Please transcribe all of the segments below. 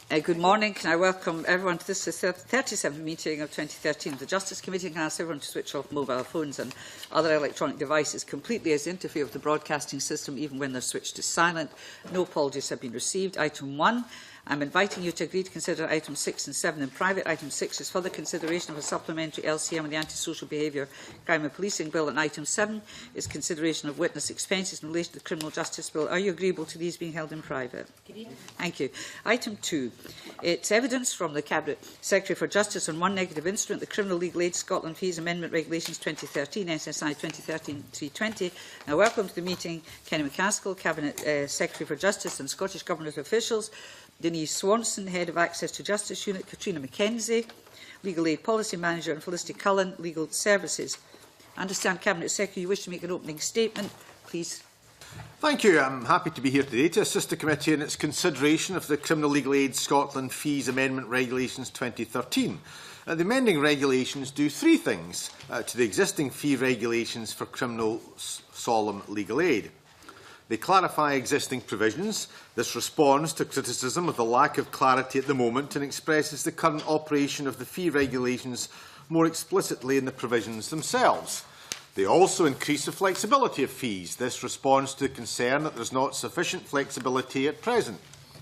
Good morning. Can I welcome everyone to this 37th meeting of 2013 of the Justice Committee. Can I ask everyone to switch off mobile phones and other electronic devices completely as they interfere with the broadcasting system, even when they're switched to silent. No apologies have been received. Item 1. I'm inviting you to agree to consider items 6 and 7 in private. Item 6 is further consideration of a supplementary LCM on the Anti-Social Behaviour, Crime and Policing Bill, and item 7 is consideration of witness expenses in relation to the Criminal Justice Bill. Are you agreeable to these being held in private? Thank you. Item 2. It's evidence from the Cabinet Secretary for Justice on one negative instrument, the Criminal Legal Aid Scotland Fees Amendment Regulations 2013, SSI 2013-320. Now, welcome to the meeting, Kenny McCaskill, Cabinet Secretary for Justice, and Scottish Government officials. Denise Swanson, Head of Access to Justice Unit, Katrina McKenzie, Legal Aid Policy Manager, and Felicity Cullen, Legal Services. I understand, Cabinet Secretary, you wish to make an opening statement. Please. Thank you. I'm happy to be here today to assist the committee in its consideration of the Criminal Legal Aid Scotland Fees Amendment Regulations 2013. The amending regulations do three things to the existing fee regulations for criminal solemn legal aid. They clarify existing provisions. This responds to criticism of the lack of clarity at the moment and expresses the current operation of the fee regulations more explicitly in the provisions themselves. They also increase the flexibility of fees. This responds to the concern that there is not sufficient flexibility at present.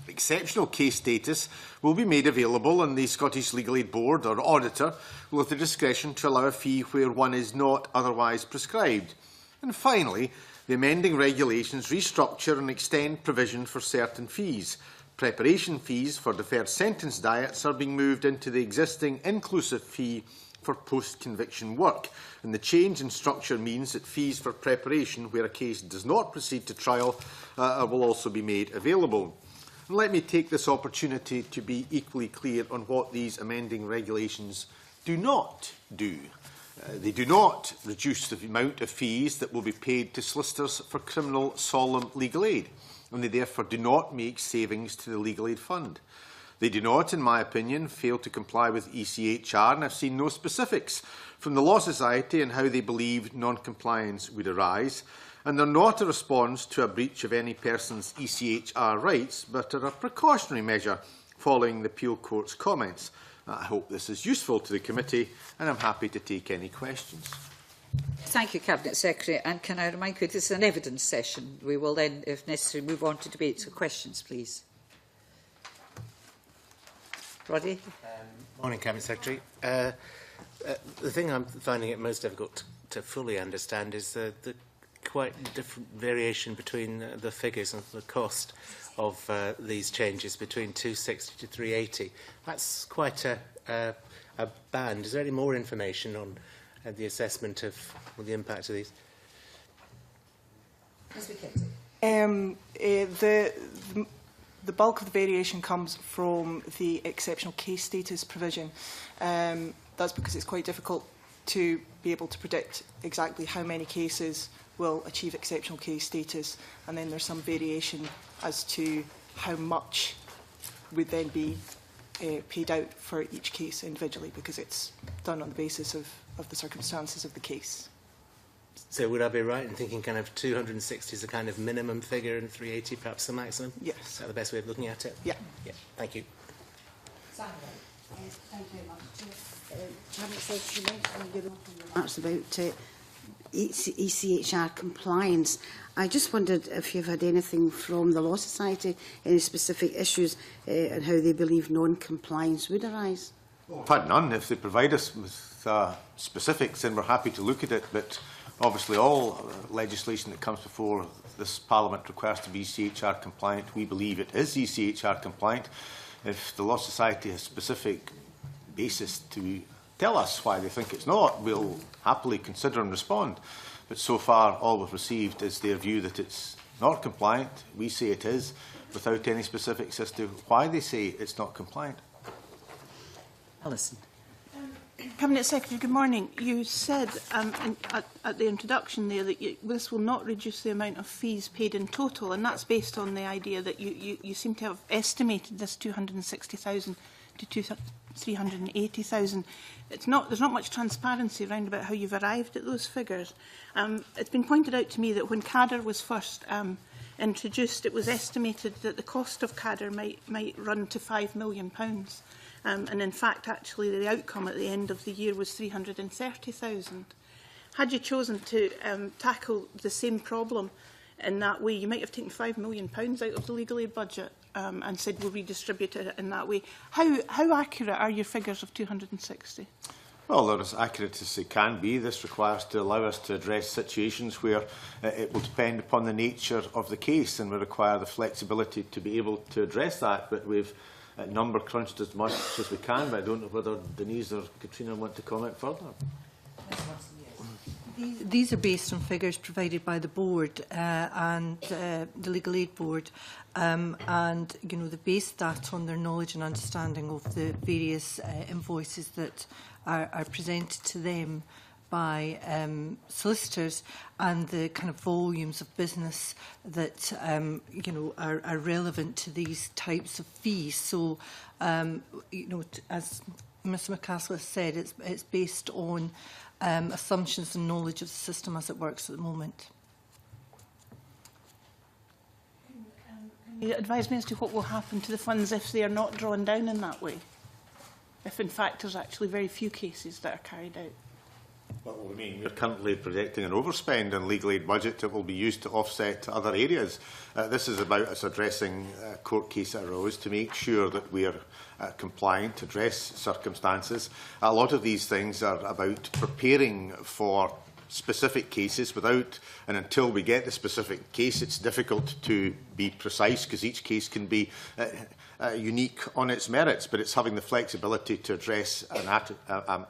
Exceptional case status will be made available, and the Scottish Legal Aid Board or auditor will have the discretion to allow a fee where one is not otherwise prescribed. And finally, the amending regulations restructure and extend provision for certain fees. Preparation fees for deferred sentence diets are being moved into the existing inclusive fee for post-conviction work, and the change in structure means that fees for preparation where a case does not proceed to trial will also be made available. And let me take this opportunity to be equally clear on what these amending regulations do not do. They do not reduce the amount of fees that will be paid to solicitors for criminal solemn legal aid, and they therefore do not make savings to the Legal Aid Fund. They do not, in my opinion, fail to comply with ECHR, and I've seen no specifics from the Law Society on how they believe non-compliance would arise, and they're not a response to a breach of any person's ECHR rights, but are a precautionary measure following the Appeal Court's comments. I hope this is useful to the committee, and I'm happy to take any questions. Thank you, Cabinet Secretary. And can I remind you, this is an evidence session. We will then, if necessary, move on to debate. So questions, please. Roddy? Morning, Cabinet Secretary. The thing I'm finding it most difficult to fully understand is the quite different variation between the figures and the cost of these changes between 260 to 380. That's quite a band. Is there any more information on the assessment of the impact of these? The bulk of the variation comes from the exceptional case status provision. That's because it's quite difficult to be able to predict exactly how many cases will achieve exceptional case status, and then there's some variation as to how much would then be paid out for each case individually, because it's done on the basis of the circumstances of the case. So would I be right in thinking kind of 260 is a kind of minimum figure and 380 perhaps the maximum? Yes. Is that the best way of looking at it? Yeah. Yeah. Thank you. Thank you very much. Cabinet Secretary, you mentioned remarks about ECHR compliance. I just wondered if you've had anything from the Law Society, any specific issues and how they believe non-compliance would arise. I've had none. If they provide us with specifics, then we're happy to look at it. But obviously all legislation that comes before this Parliament requires to be ECHR compliant. We believe it is ECHR compliant. If the Law Society has specific basis to tell us why they think it's not, we'll happily consider and respond. But so far, all we've received is their view that it's not compliant. We say it is, without any specifics as to why they say it's not compliant. Alison. Cabinet Secretary, good morning. You said at the introduction there that this will not reduce the amount of fees paid in total, and that's based on the idea that you seem to have estimated this 260,000 to 380,000. There's not much transparency around about how you've arrived at those figures. It's been pointed out to me that when CADR was first introduced, it was estimated that the cost of CADR might run to £5 million. And in fact, actually, the outcome at the end of the year was £330,000. Had you chosen to tackle the same problem in that way, you might have taken £5 million out of the legal aid budget and said we'll redistribute it in that way. How accurate are your figures of 260? Well, they're as accurate as they can be. This requires to allow us to address situations where it will depend upon the nature of the case, and we require the flexibility to be able to address that. But we've number crunched as much as we can, but I don't know whether Denise or Katrina want to comment further. These are based on figures provided by the board and the Legal Aid Board, and they based that on their knowledge and understanding of the various invoices that are presented to them by solicitors and the kind of volumes of business that are relevant to these types of fees. So, as Mr McCaskill has said, it's based on assumptions and knowledge of the system as it works at the moment. Can you advise me as to what will happen to the funds if they are not drawn down in that way? If in fact there's actually very few cases that are carried out? Well, I mean, we're currently projecting an overspend in legal aid budget that will be used to offset other areas. This is about us addressing court case that arose to make sure that we are compliant, to address circumstances. A lot of these things are about preparing for specific cases. Without and until we get the specific case, it's difficult to be precise because each case can be unique on its merits, but it's having the flexibility to address an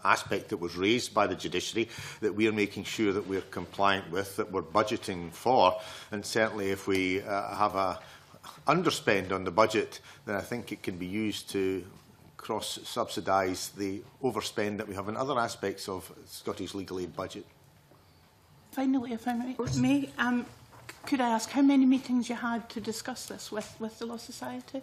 aspect that was raised by the judiciary that we are making sure that we're compliant with, that we're budgeting for. And certainly if we have a underspend on the budget, then I think it can be used to cross-subsidise the overspend that we have in other aspects of Scottish legal aid budget. Finally, if I may, could I ask how many meetings you had to discuss this with the Law Society?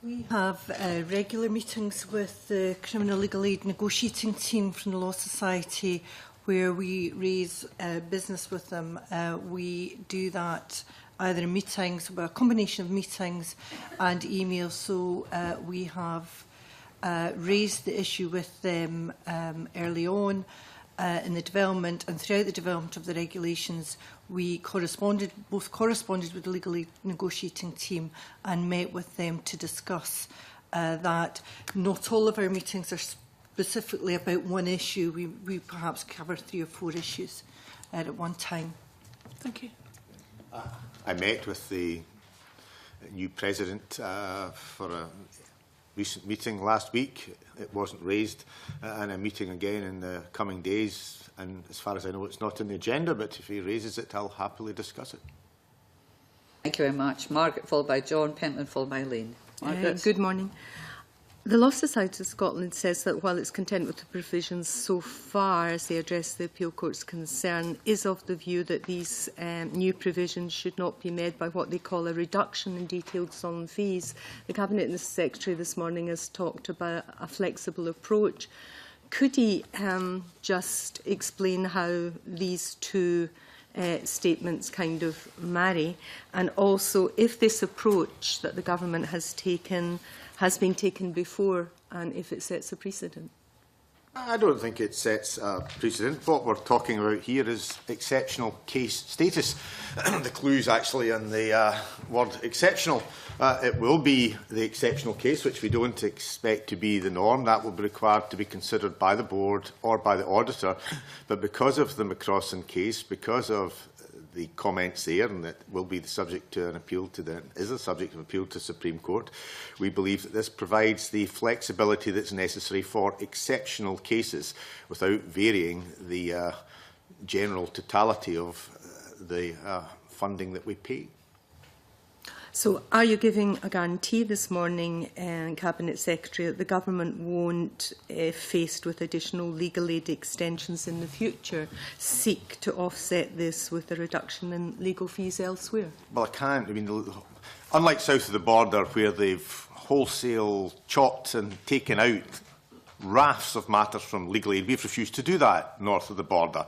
We have regular meetings with the Criminal Legal Aid negotiating team from the Law Society where we raise business with them. We do that either in meetings, well, a combination of meetings and emails. So we have raised the issue with them early on in the development, and throughout the development of the regulations, we both corresponded with the legal aid negotiating team and met with them to discuss that. Not all of our meetings are specifically about one issue. We perhaps cover 3 or 4 issues at one time. Thank you. I met with the new president for a recent meeting last week. It wasn't raised, and a meeting again in the coming days. And as far as I know, it's not on the agenda, but if he raises it, I'll happily discuss it. Thank you very much. Margaret, followed by John, Pentland, followed by Elaine. Margaret. Good morning. The Law Society of Scotland says that while it's content with the provisions so far as they address the appeal court's concern, is of the view that these new provisions should not be made by what they call a reduction in detailed solemn fees. The Cabinet and the Secretary this morning has talked about a flexible approach. Could he just explain how these two statements kind of marry, and also if this approach that the government has taken has been taken before, and if it sets a precedent? I don't think it sets a precedent. What we're talking about here is exceptional case status. The clue's actually on the word exceptional. It will be the exceptional case, which we don't expect to be the norm. That will be required to be considered by the board or by the auditor. But because of the McCrossan case, because of the comments there, and that will be the subject to an appeal to is a subject of appeal to Supreme Court, we believe that this provides the flexibility that's necessary for exceptional cases without varying the general totality of the funding that we pay. So are you giving a guarantee this morning, Cabinet Secretary, that the government won't, faced with additional legal aid extensions in the future, seek to offset this with a reduction in legal fees elsewhere? Well, I can't. I mean, unlike south of the border, where they've wholesale chopped and taken out rafts of matters from legal aid. We've refused to do that north of the border.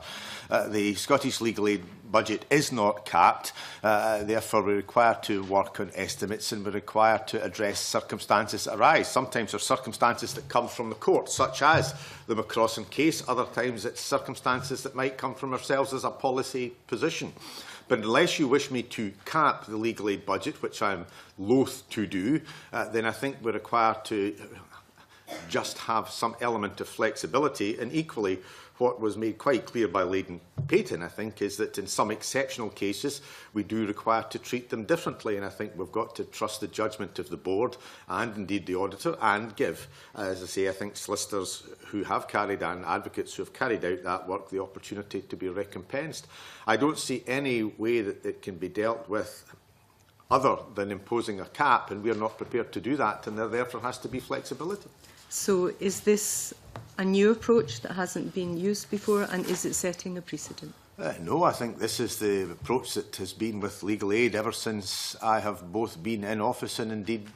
The Scottish legal aid budget is not capped, therefore we're required to work on estimates and we're required to address circumstances that arise. Sometimes there are circumstances that come from the court, such as the McCrossan case. Other times it's circumstances that might come from ourselves as a policy position. But unless you wish me to cap the legal aid budget, which I'm loath to do, then I think we're required to just have some element of flexibility. And equally, what was made quite clear by Leyden Payton, I think, is that in some exceptional cases, we do require to treat them differently. And I think we've got to trust the judgment of the board and indeed the auditor and give, as I say, I think solicitors who have carried on, advocates who have carried out that work, the opportunity to be recompensed. I don't see any way that it can be dealt with other than imposing a cap, and we're not prepared to do that, and there therefore has to be flexibility. So is this a new approach that hasn't been used before, and is it setting a precedent? No, I think this is the approach that has been with legal aid ever since I have both been in office and indeed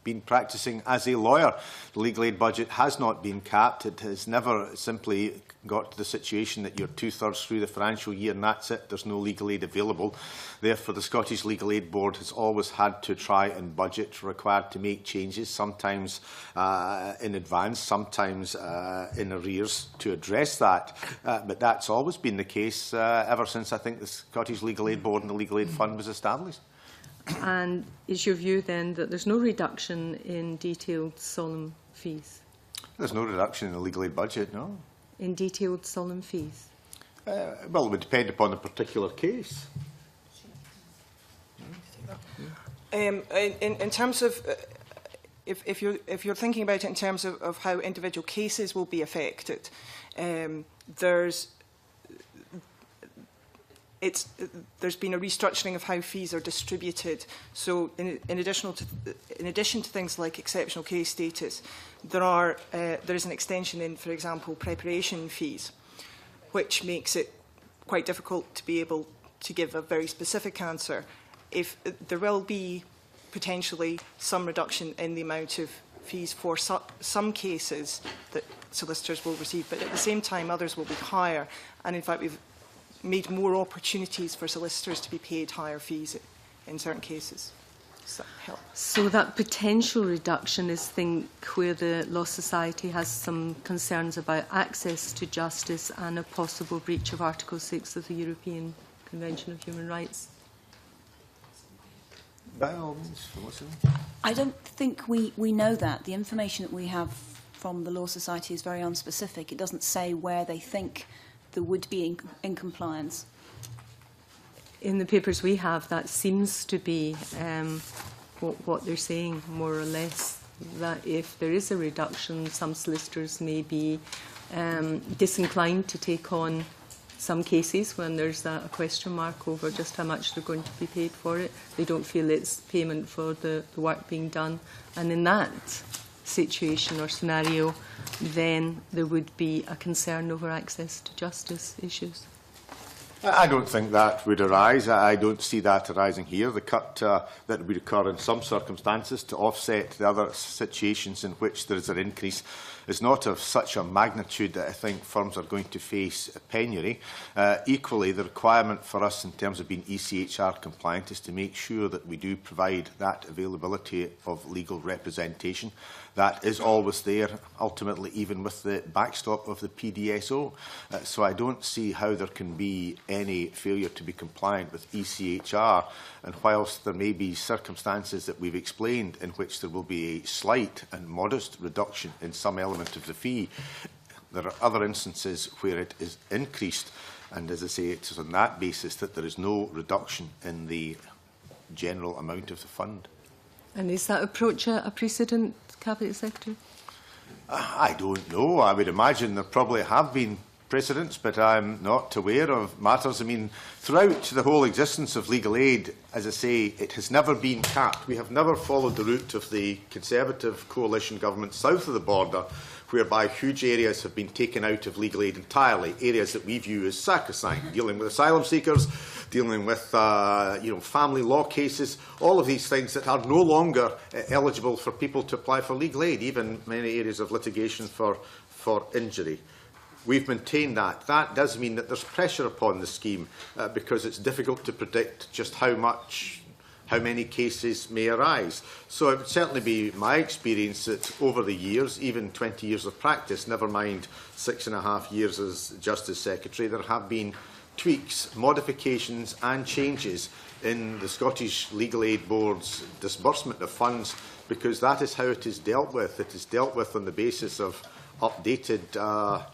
been practising as a lawyer. The legal aid budget has not been capped. It has never simply got to the situation that you're 2/3 through the financial year and that's it, there's no legal aid available. Therefore, the Scottish Legal Aid Board has always had to try and budget, required to make changes, sometimes in advance, sometimes in arrears, to address that. But that's always been the case ever since I think the Scottish Legal Aid Board and the Legal Aid Fund was established. And is your view then that there's no reduction in detailed solemn fees? There's no reduction in the legal aid budget, no. In detailed solemn fees? Well, it would depend upon the particular case. In terms of, if you're thinking about it in terms of how individual cases will be affected, there's been a restructuring of how fees are distributed. So in addition to things like exceptional case status, there is an extension in, for example, preparation fees, which makes it quite difficult to be able to give a very specific answer. If there will be potentially some reduction in the amount of fees for some cases that solicitors will receive, but at the same time others will be higher. And in fact, we've made more opportunities for solicitors to be paid higher fees in certain cases. Does that help? So that potential reduction is where the Law Society has some concerns about access to justice and a possible breach of Article 6 of the European Convention of Human Rights. By all means, I don't think we know that. The information that we have from the Law Society is very unspecific. It doesn't say where they think there would be in compliance. In the papers we have, that seems to be what they're saying, more or less, that if there is a reduction, some solicitors may be disinclined to take on some cases when there's a question mark over just how much they're going to be paid for it. They don't feel it's payment for the work being done. And in that situation or scenario, then there would be a concern over access to justice issues. I don't think that would arise. I don't see that arising here. The cut that would occur in some circumstances to offset the other situations in which there is an increase is not of such a magnitude that I think firms are going to face a penury. Equally, the requirement for us in terms of being ECHR compliant is to make sure that we do provide that availability of legal representation. That is always there, ultimately, even with the backstop of the PDSO. So I don't see how there can be any failure to be compliant with ECHR. And whilst there may be circumstances that we've explained in which there will be a slight and modest reduction in some element of the fee, there are other instances where it is increased. And as I say, it is on that basis that there is no reduction in the general amount of the fund. And is that approach a precedent, Cabinet Secretary? I don't know. I would imagine there probably have been precedents, but I'm not aware of matters. I mean, throughout the whole existence of legal aid, as I say, it has never been capped. We have never followed the route of the Conservative coalition government south of the border, whereby huge areas have been taken out of legal aid entirely, areas that we view as sacrosanct, dealing with asylum seekers, dealing with family law cases, all of these things that are no longer eligible for people to apply for legal aid, even many areas of litigation for injury. We've maintained that. That does mean that there's pressure upon the scheme because it's difficult to predict just how many cases may arise. So it would certainly be my experience that over the years, even 20 years of practice, never mind 6.5 years as Justice Secretary, there have been tweaks, modifications and changes in the Scottish Legal Aid Board's disbursement of funds, because that is how it is dealt with. It is dealt with on the basis of updated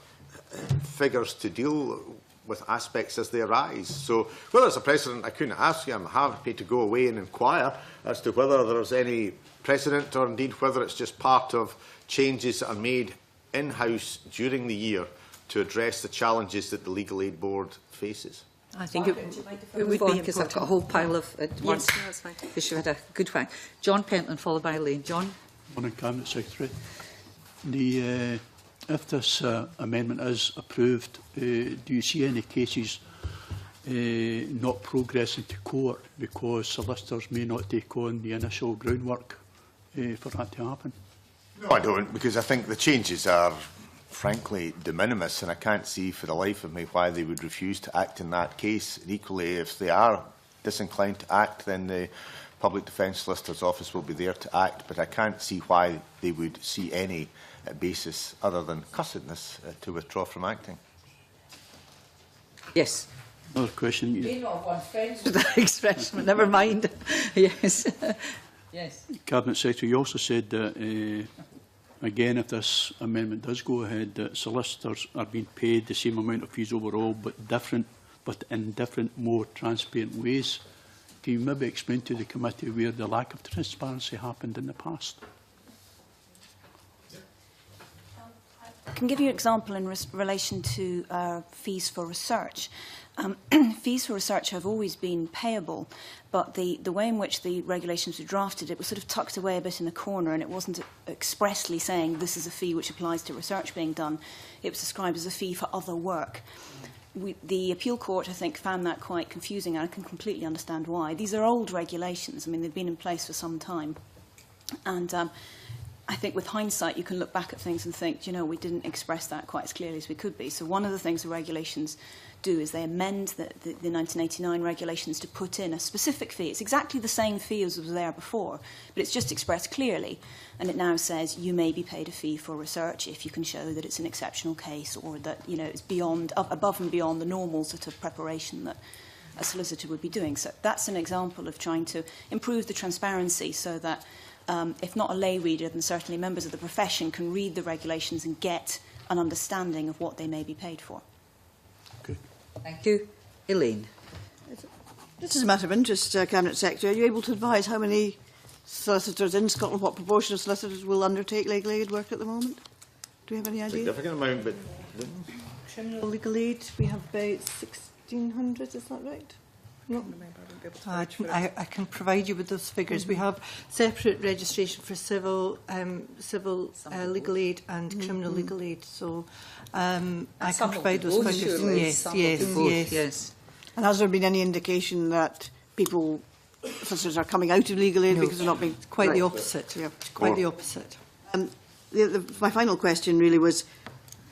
figures to deal with aspects as they arise. So whether it's a precedent, I couldn't ask you. I'm happy to go away and inquire as to whether there's any precedent or indeed whether it's just part of changes that are made in-house during the year to address the challenges that the Legal Aid Board faces. I think it would be, because I've got a whole pile of at once. Yes, no, that's fine. Because you had a good whack. John Pentland, followed by Elaine. John? Morning, Cabinet Secretary. If this amendment is approved, do you see any cases not progressing to court because solicitors may not take on the initial groundwork for that to happen? No, I don't, because I think the changes are, frankly, de minimis, and I can't see for the life of me why they would refuse to act in that case. And equally, if they are disinclined to act, then the Public Defence Solicitor's Office will be there to act, but I can't see why they would see any basis other than cussedness to withdraw from acting. Yes. Another question. You may not have one friends with that expression, but never mind. Yes. Yes. Cabinet Secretary, you also said that, again, if this amendment does go ahead, that solicitors are being paid the same amount of fees overall, but in different, more transparent ways. Can you maybe explain to the committee where the lack of transparency happened in the past? I can give you an example in relation to fees for research. Fees for research have always been payable, but the way in which the regulations were drafted, it was sort of tucked away a bit in a corner, and it wasn't expressly saying this is a fee which applies to research being done. It was described as a fee for other work. The appeal court, I think, found that quite confusing, and I can completely understand why. These are old regulations. I mean, they've been in place for some time. And I think with hindsight, you can look back at things and think, you know, we didn't express that quite as clearly as we could be. So one of the things the regulations do is they amend the 1989 regulations to put in a specific fee. It's exactly the same fee as was there before, but it's just expressed clearly. And it now says you may be paid a fee for research if you can show that it's an exceptional case, or that, you know, it's above and beyond the normal sort of preparation that a solicitor would be doing. So that's an example of trying to improve the transparency so that if not a lay reader, then certainly members of the profession can read the regulations and get an understanding of what they may be paid for. Okay. Thank you. Elaine. This is a matter of interest, Cabinet Secretary. Are you able to advise how many solicitors in Scotland, what proportion of solicitors will undertake legal aid work at the moment? Do we have any idea? Significant amount, but Criminal legal aid, we have about 1,600, is that right? No. I can provide you with those figures. We have separate registration for civil legal aid and criminal legal aid. So I can provide those figures. Yes. And has there been any indication that people, solicitors, are coming out of legal aid because they're not being... Quite the opposite. Yeah. Quite the opposite. My final question really was,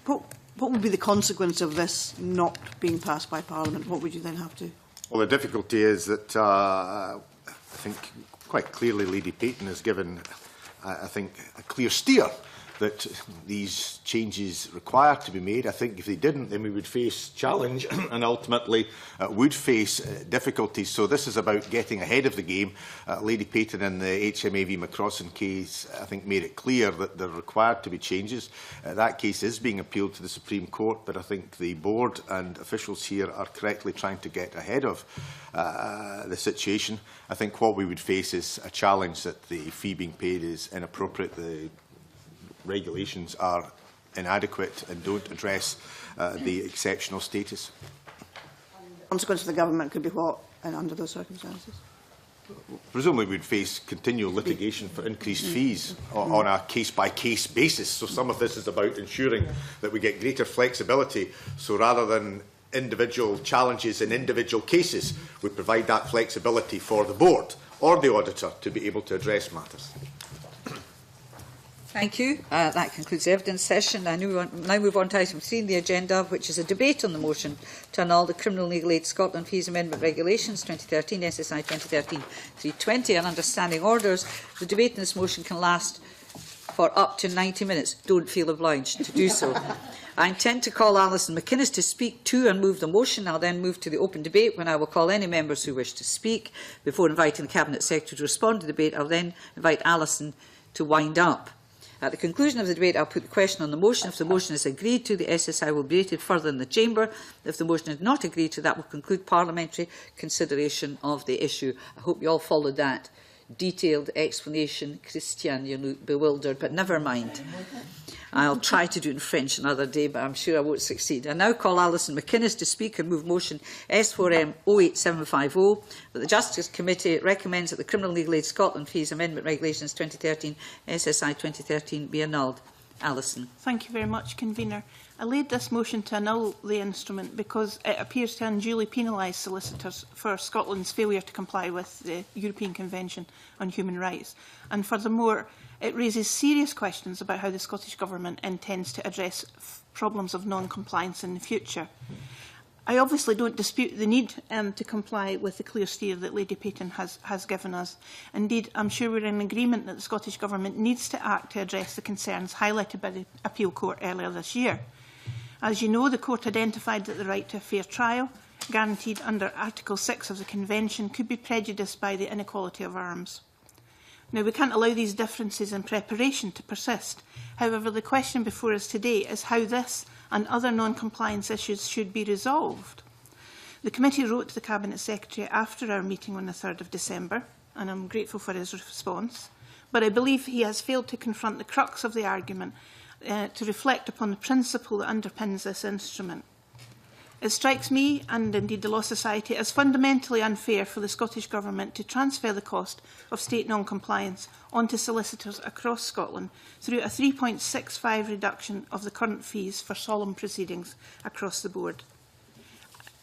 what would be the consequence of this not being passed by Parliament? What would you then have to... Well, the difficulty is that I think quite clearly Lady Payton has given, I think, a clear steer that these changes require to be made. I think if they didn't, then we would face challenge and ultimately would face difficulties. So this is about getting ahead of the game. Lady Payton in the HMA v McCrossan case, I think, made it clear that there are required to be changes. That case is being appealed to the Supreme Court, but I think the board and officials here are correctly trying to get ahead of the situation. I think what we would face is a challenge that the fee being paid is inappropriate. The regulations are inadequate and don't address the exceptional status. The consequence for the government could be what, and under those circumstances? Presumably we'd face continual litigation for increased fees on a case-by-case basis. So some of this is about ensuring that we get greater flexibility. So rather than individual challenges in individual cases, we provide that flexibility for the board or the auditor to be able to address matters. Thank you. That concludes the evidence session. I now move on to item 3 in the agenda, which is a debate on the motion to annul the Criminal Legal Aid Scotland Fees Amendment Regulations 2013, SSI 2013-320 and under standing orders. The debate on this motion can last for up to 90 minutes. Don't feel obliged to do so. I intend to call Alison McInnes to speak to and move the motion. I'll then move to the open debate, when I will call any members who wish to speak. Before inviting the Cabinet Secretary to respond to the debate, I'll then invite Alison to wind up. At the conclusion of the debate, I'll put the question on the motion. If the motion is agreed to, the SSI will be debated further in the Chamber. If the motion is not agreed to, that will conclude parliamentary consideration of the issue. I hope you all followed that detailed explanation. Christian, you look bewildered, but never mind. I'll try to do it in French another day, but I'm sure I won't succeed. I now call Alison McInnes to speak and move motion S4M 08750 that the Justice Committee recommends that the Criminal Legal Aid Scotland Fees Amendment Regulations 2013 SSI 2013 be annulled. Alison. Thank you very much, Convener. I laid this motion to annul the instrument because it appears to unduly penalise solicitors for Scotland's failure to comply with the European Convention on Human Rights. And furthermore, it raises serious questions about how the Scottish Government intends to address problems of non-compliance in the future. I obviously don't dispute the need to comply with the clear steer that Lady Payton has given us. Indeed, I'm sure we're in agreement that the Scottish Government needs to act to address the concerns highlighted by the Appeal Court earlier this year. As you know, the Court identified that the right to a fair trial, guaranteed under Article 6 of the Convention, could be prejudiced by the inequality of arms. Now, we can't allow these differences in preparation to persist. However, the question before us today is how this and other non-compliance issues should be resolved. The committee wrote to the Cabinet Secretary after our meeting on the 3rd of December, and I'm grateful for his response, but I believe he has failed to confront the crux of the argument to reflect upon the principle that underpins this instrument. It strikes me, and indeed the Law Society, as fundamentally unfair for the Scottish Government to transfer the cost of state non-compliance onto solicitors across Scotland through a 3.65 reduction of the current fees for solemn proceedings across the board.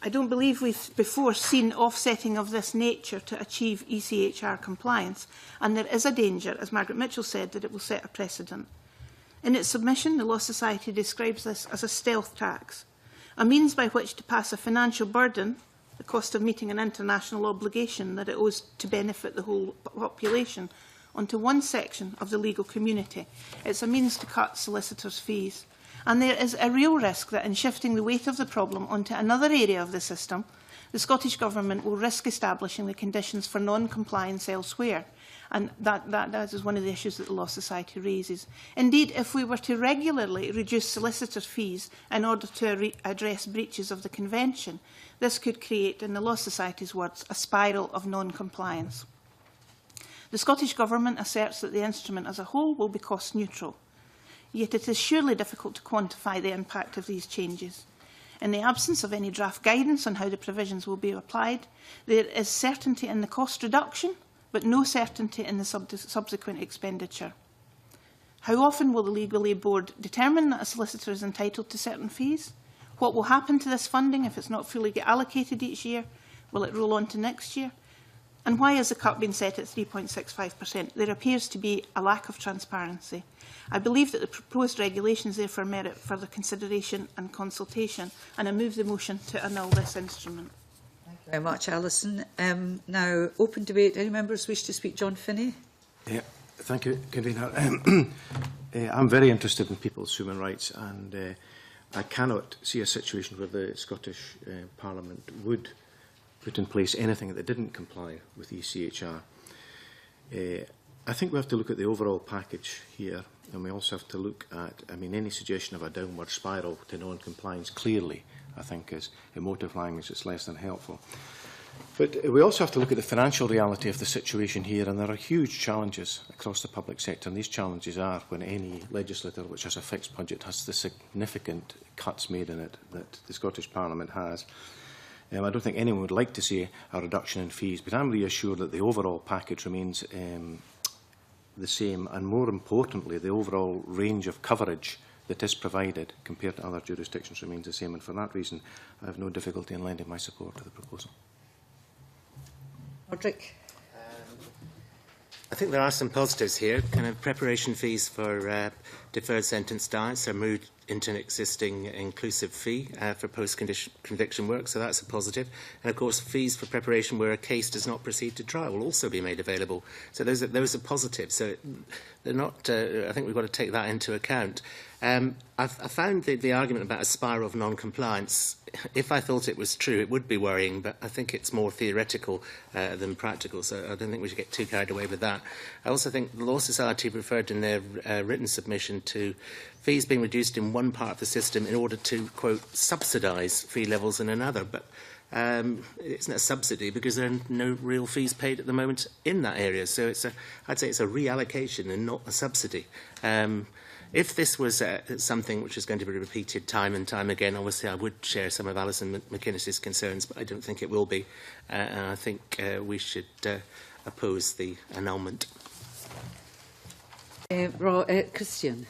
I don't believe we've before seen offsetting of this nature to achieve ECHR compliance, and there is a danger, as Margaret Mitchell said, that it will set a precedent. In its submission, the Law Society describes this as a stealth tax, a means by which to pass a financial burden, the cost of meeting an international obligation that it owes to benefit the whole population, onto one section of the legal community. It's a means to cut solicitors' fees. And there is a real risk that in shifting the weight of the problem onto another area of the system, the Scottish Government will risk establishing the conditions for non-compliance elsewhere. And that is one of the issues that the Law Society raises. Indeed, if we were to regularly reduce solicitors' fees in order to address breaches of the Convention, this could create, in the Law Society's words, a spiral of non-compliance. The Scottish Government asserts that the instrument as a whole will be cost neutral. Yet it is surely difficult to quantify the impact of these changes. In the absence of any draft guidance on how the provisions will be applied, there is certainty in the cost reduction, but no certainty in the subsequent expenditure. How often will the Legal Aid Board determine that a solicitor is entitled to certain fees? What will happen to this funding if it's not fully allocated each year? Will it roll on to next year? And why has the cut been set at 3.65%? There appears to be a lack of transparency. I believe that the proposed regulations therefore merit further consideration and consultation, and I move the motion to annul this instrument. Thank you very much, Alison. Now, open debate. Any members wish to speak? John Finney. Yeah, thank you, Convener. I'm very interested in people's human rights, and I cannot see a situation where the Scottish Parliament would put in place anything that didn't comply with ECHR. I think we have to look at the overall package here, and we also have to look at, any suggestion of a downward spiral to non-compliance clearly, I think, is emotive language that's less than helpful. But we also have to look at the financial reality of the situation here, and there are huge challenges across the public sector, and these challenges are when any legislator which has a fixed budget has the significant cuts made in it that the Scottish Parliament has. I don't think anyone would like to see a reduction in fees, but I'm reassured that the overall package remains the same, and more importantly, the overall range of coverage that is provided compared to other jurisdictions remains the same, and for that reason I have no difficulty in lending my support to the proposal. Roderick. I think there are some positives here. Kind of preparation fees for deferred sentence diets are moved into an existing inclusive fee for post-conviction work, so that's a positive. And of course, fees for preparation where a case does not proceed to trial will also be made available. So those are positives. So they're not. I think we've got to take that into account. I found the argument about a spiral of non-compliance, if I thought it was true, it would be worrying, but I think it's more theoretical than practical, so I don't think we should get too carried away with that. I also think the Law Society referred in their written submission to fees being reduced in one part of the system in order to, quote, subsidise fee levels in another, but it's not a subsidy because there are no real fees paid at the moment in that area, so I'd say it's a reallocation and not a subsidy. If this was something which is going to be repeated time and time again, obviously I would share some of Alison McInnes's concerns, but I don't think it will be. And I think we should oppose the annulment. Christian.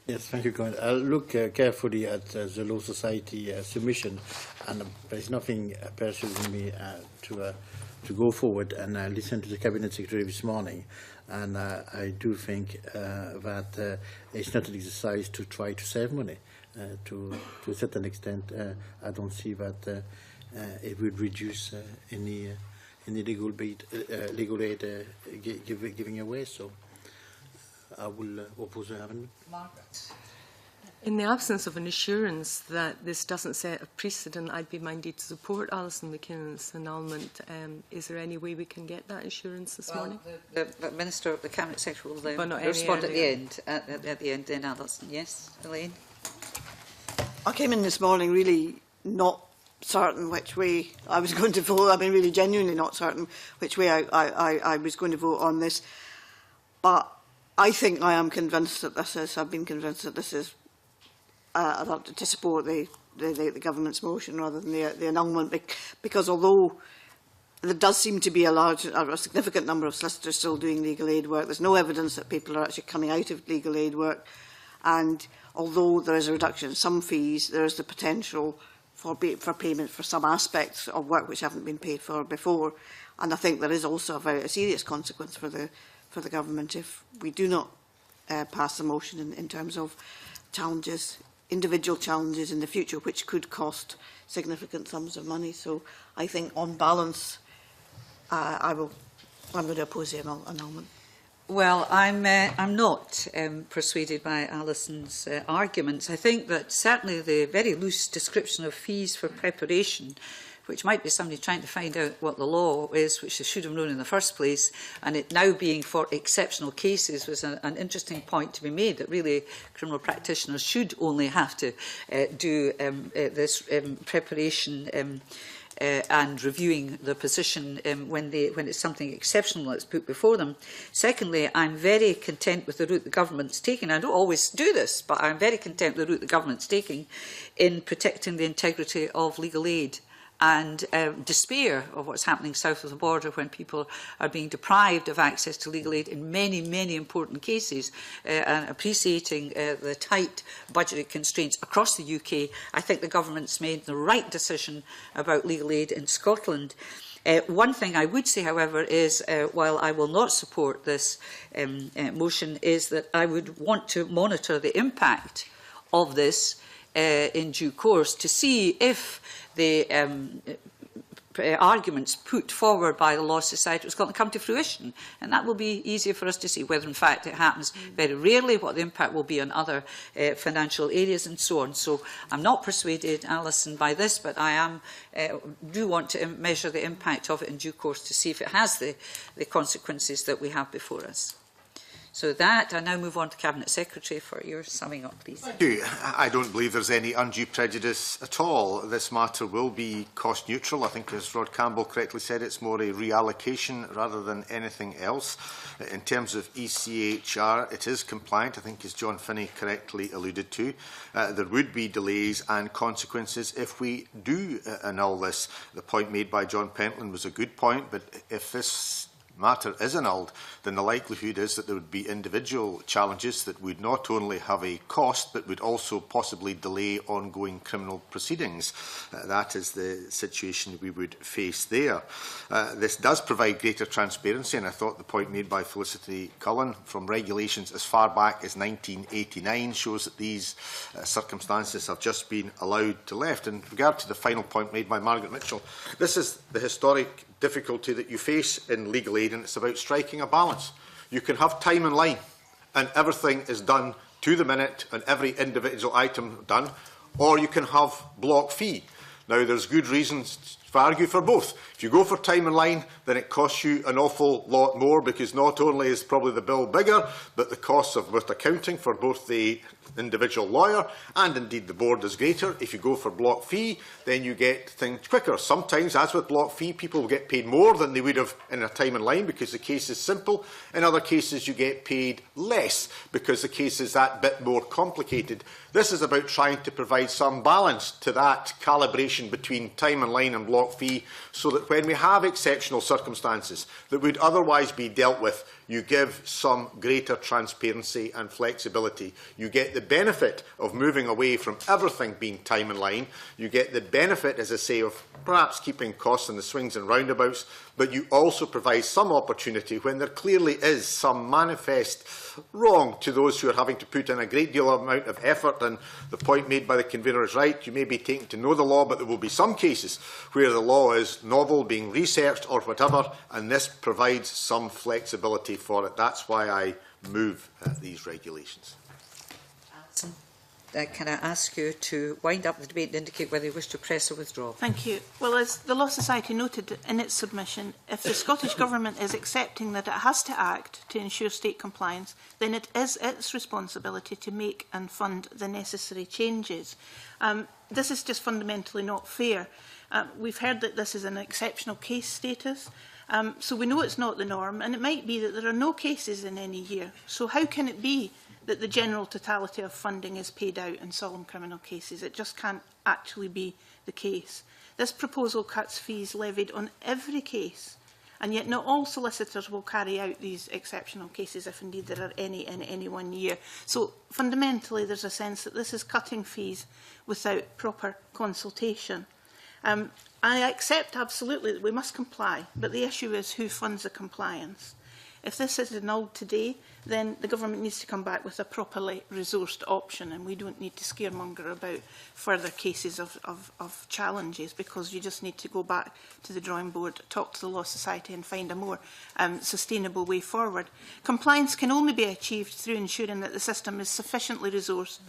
Yes, thank you, Colin. I'll look carefully at the Law Society submission, and there's nothing persuading me to go forward. And I listened to the Cabinet Secretary this morning, and I do think that it's not an exercise to try to save money. To a certain extent, I don't see that it would reduce any legal aid giving away. So I will oppose the amendment. Margaret. In the absence of an assurance that this doesn't set a precedent, I'd be minded to support Alison McKinnon's annulment. Is there any way we can get that assurance this morning? The Minister, the Cabinet Secretary will not respond at the earlier. end. At the end, then Alison. Yes, Elaine. I came in this morning really not certain which way I was going to vote. I mean, really genuinely not certain which way I was going to vote on this. But I think I am convinced that this is, I've been convinced that this is to support the government's motion rather than the annulment, because although there does seem to be a significant number of solicitors still doing legal aid work, there's no evidence that people are actually coming out of legal aid work, and although there is a reduction in some fees, there is the potential for payment for some aspects of work which haven't been paid for before, and I think there is also a very serious consequence for the government if we do not pass the motion in terms of challenges, individual challenges in the future, which could cost significant sums of money. So I think, on balance, I'm going to oppose the annulment. Well, I'm not persuaded by Alison's arguments. I think that certainly the very loose description of fees for preparation, which might be somebody trying to find out what the law is, which they should have known in the first place, and it now being for exceptional cases, was an interesting point to be made, that really criminal practitioners should only have to do this preparation and reviewing the position when it's something exceptional that's put before them. Secondly, I'm very content with the route the government's taking. I don't always do this, but I'm very content with the route the government's taking in protecting the integrity of legal aid, and despair of what's happening south of the border when people are being deprived of access to legal aid in many, many important cases, and appreciating the tight budgetary constraints across the UK. I think the government's made the right decision about legal aid in Scotland. One thing I would say, however, is while I will not support this motion, is that I would want to monitor the impact of this in due course to see if the arguments put forward by the Law Society was going to come to fruition, and that will be easier for us to see whether in fact it happens very rarely, what the impact will be on other financial areas and so on. So I'm not persuaded, Alison, by this, but I do want to measure the impact of it in due course to see if it has the consequences that we have before us. So with that, I now move on to Cabinet Secretary for your summing up, please. Thank you. I don't believe there's any undue prejudice at all. This matter will be cost neutral. I think, as Rod Campbell correctly said, it's more a reallocation rather than anything else. In terms of ECHR, it is compliant, I think, as John Finney correctly alluded to. There would be delays and consequences if we do annul this. The point made by John Pentland was a good point, but if this matter is annulled, then the likelihood is that there would be individual challenges that would not only have a cost, but would also possibly delay ongoing criminal proceedings. That is the situation we would face there. This does provide greater transparency, and I thought the point made by Felicity Cullen from regulations as far back as 1989 shows that these circumstances have just been allowed to left. In regard to the final point made by Margaret Mitchell, this is the historic difficulty that you face in legal aid, and it's about striking a balance. You can have time in line and everything is done to the minute and every individual item done, or you can have block fee. Now, there's good reasons to argue for both. If you go for time in line, then it costs you an awful lot more, because not only is probably the bill bigger, but the costs of with accounting for both the individual lawyer and indeed the board is greater. If you go for block fee, then you get things quicker. Sometimes, as with block fee, people will get paid more than they would have in a time in line because the case is simple. In other cases, you get paid less because the case is that bit more complicated. This is about trying to provide some balance to that calibration between time in line and block fee, so that when we have exceptional circumstances that would otherwise be dealt with, you give some greater transparency and flexibility. You get the benefit of moving away from everything being time in line. You get the benefit, as I say, of perhaps keeping costs in the swings and roundabouts, but you also provide some opportunity when there clearly is some manifest wrong to those who are having to put in a great deal of amount of effort. And the point made by the convener is right. You may be taken to know the law, but there will be some cases where the law is novel, being researched or whatever, and this provides some flexibility for it. That's why I move these regulations. Alison, can I ask you to wind up the debate and indicate whether you wish to press or withdraw? Thank you. Well, as the Law Society noted in its submission, if the Scottish Government is accepting that it has to act to ensure state compliance, then it is its responsibility to make and fund the necessary changes. This is just fundamentally not fair. We've heard that this is an exceptional case status, so we know it's not the norm, and it might be that there are no cases in any year. So how can it be that the general totality of funding is paid out in solemn criminal cases? It just can't actually be the case. This proposal cuts fees levied on every case, and yet not all solicitors will carry out these exceptional cases, if indeed there are any in any one year. So fundamentally, there's a sense that this is cutting fees without proper consultation. I accept absolutely that we must comply, but the issue is who funds the compliance. If this is annulled today, then the government needs to come back with a properly resourced option, and we don't need to scaremonger about further cases of challenges, because you just need to go back to the drawing board, talk to the Law Society and find a more sustainable way forward. Compliance can only be achieved through ensuring that the system is sufficiently resourced.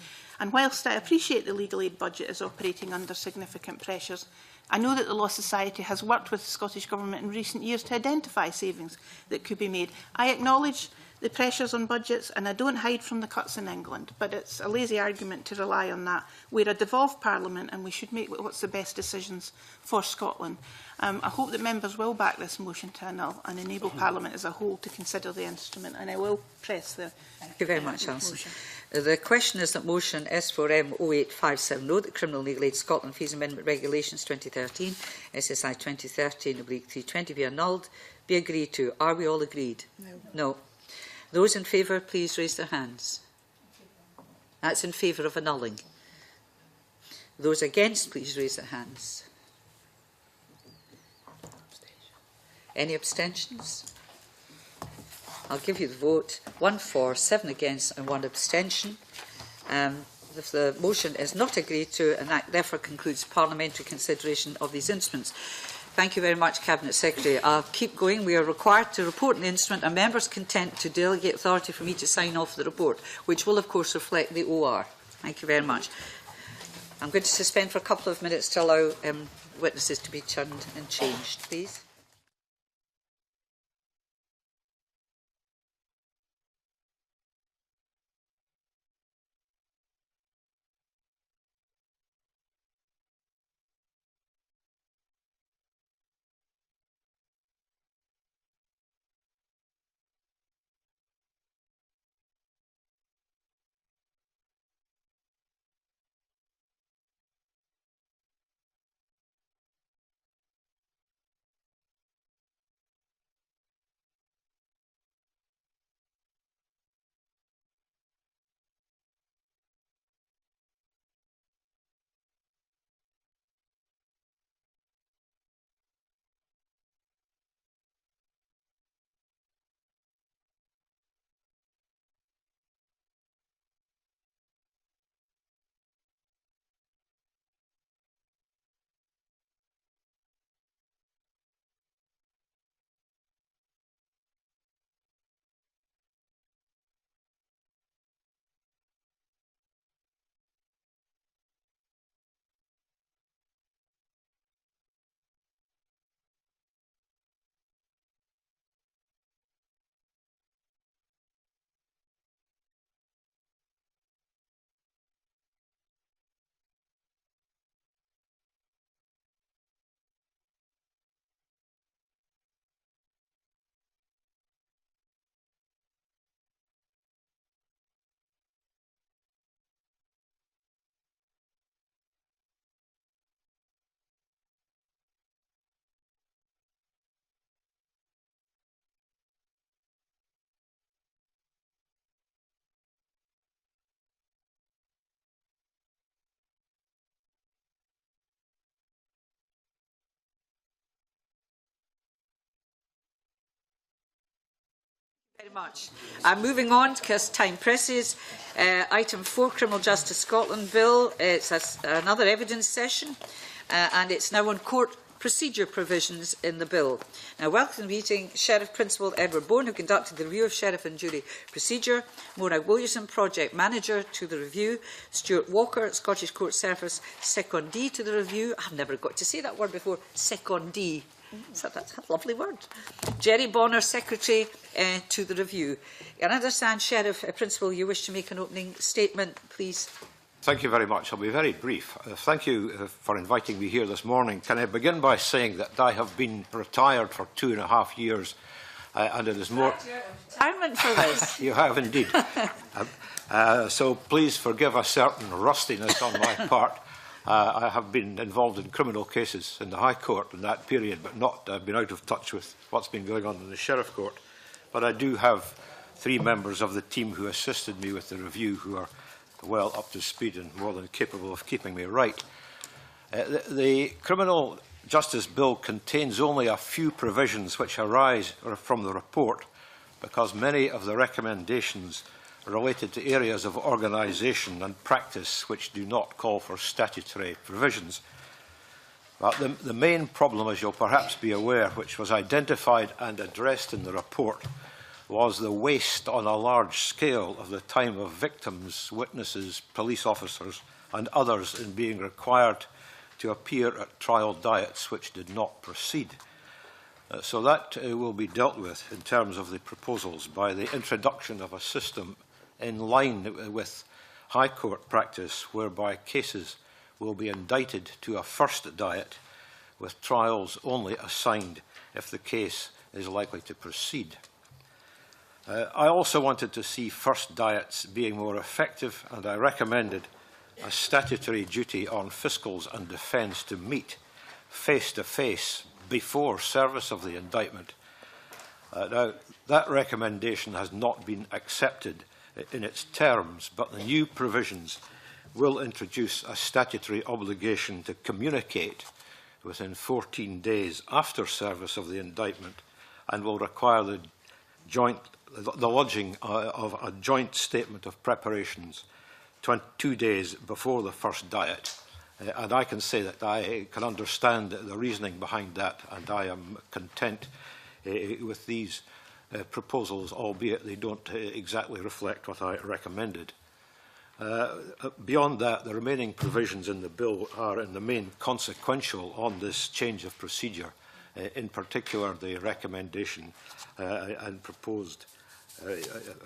And whilst I appreciate the legal aid budget is operating under significant pressures, I know that the Law Society has worked with the Scottish Government in recent years to identify savings that could be made. I acknowledge the pressures on budgets, and I don't hide from the cuts in England, but it's a lazy argument to rely on that. We're a devolved Parliament, and we should make what's the best decisions for Scotland. I hope that members will back this motion to annul and enable Parliament as a whole to consider the instrument, and I will press the Thank you very much, Alison. The question is that motion S4M 08570, the Criminal Legal Aid Scotland Fees Amendment Regulations 2013, SSI 2013/320 be annulled, be agreed to. Are we all agreed? No. No. Those in favour, please raise their hands. That's in favour of annulling. Those against, please raise their hands. Any abstentions? I'll give you the vote. 1 for, 7 against and 1 abstention. The motion is not agreed to, and that therefore concludes parliamentary consideration of these instruments. Thank you very much, Cabinet Secretary. I'll keep going. We are required to report on the instrument, and members content to delegate authority for me to sign off the report, which will of course reflect the OR. Thank you very much. I'm going to suspend for a couple of minutes to allow witnesses to be turned and changed, please. Very much. Moving on, because time presses, item 4, Criminal Justice Scotland Bill. It's another evidence session, and it's now on court procedure provisions in the bill. Now, welcome to the meeting Sheriff Principal Edward Bourne, who conducted the review of Sheriff and Jury procedure, Mona Williamson, Project Manager, to the review, Stuart Walker, Scottish Court Service Secondee, to the review. I've never got to say that word before, Secondee. So that's a lovely word. Jerry Bonner, Secretary, to the review. I understand, Sheriff Principal, you wish to make an opening statement, please. Thank you very much. I'll be very brief. Thank you for inviting me here this morning. Can I begin by saying that I have been retired for 2.5 years, and it is more... Retirement for this. You have indeed. So please forgive a certain rustiness on my part. I have been involved in criminal cases in the High Court in that period, but not been out of touch with what's been going on in the Sheriff Court. But I do have 3 members of the team who assisted me with the review who are well up to speed and more than capable of keeping me right. The Criminal Justice Bill contains only a few provisions which arise from the report, because many of the recommendations related to areas of organisation and practice which do not call for statutory provisions. But the main problem, as you'll perhaps be aware, which was identified and addressed in the report, was the waste on a large scale of the time of victims, witnesses, police officers and others in being required to appear at trial diets which did not proceed. So that will be dealt with in terms of the proposals by the introduction of a system in line with High Court practice, whereby cases will be indicted to a first diet, with trials only assigned if the case is likely to proceed. I also wanted to see first diets being more effective, and I recommended a statutory duty on fiscals and defence to meet face-to-face before service of the indictment. Now, that recommendation has not been accepted in its terms, but the new provisions will introduce a statutory obligation to communicate within 14 days after service of the indictment, and will require the lodging of a joint statement of preparations 2 days before the first diet. And I can say that I can understand the reasoning behind that, and I am content with these proposals, albeit they don't exactly reflect what I recommended. Beyond that, the remaining provisions in the bill are in the main consequential on this change of procedure, in particular the recommendation and proposed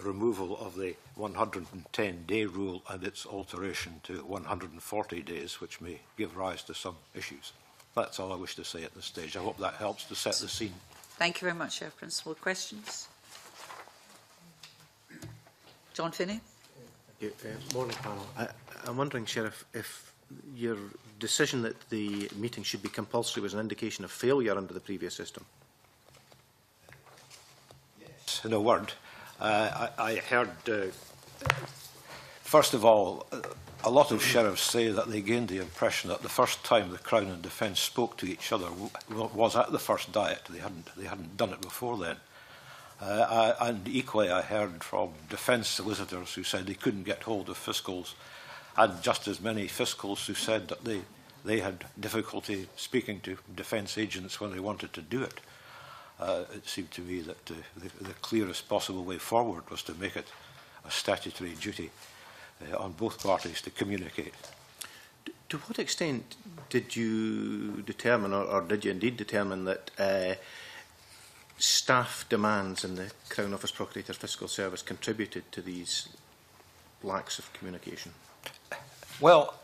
removal of the 110-day rule and its alteration to 140 days, which may give rise to some issues. That's all I wish to say at this stage. I hope that helps to set the scene. Thank you very much, Sheriff Principal. Questions? John Finney. Morning, panel. I'm wondering, Sheriff, if your decision that the meeting should be compulsory was an indication of failure under the previous system. Yes, in a word. I heard, first of all, a lot of sheriffs say that they gained the impression that the first time the Crown and Defence spoke to each other was at the first diet. They hadn't done it before then. And equally, I heard from defence solicitors who said they couldn't get hold of fiscals, and just as many fiscals who said that they had difficulty speaking to defence agents when they wanted to do it. It seemed to me that the clearest possible way forward was to make it a statutory duty on both parties to communicate. To what extent did you determine, or did you indeed determine, that staff demands in the Crown Office Procurator Fiscal Service contributed to these lacks of communication? Well,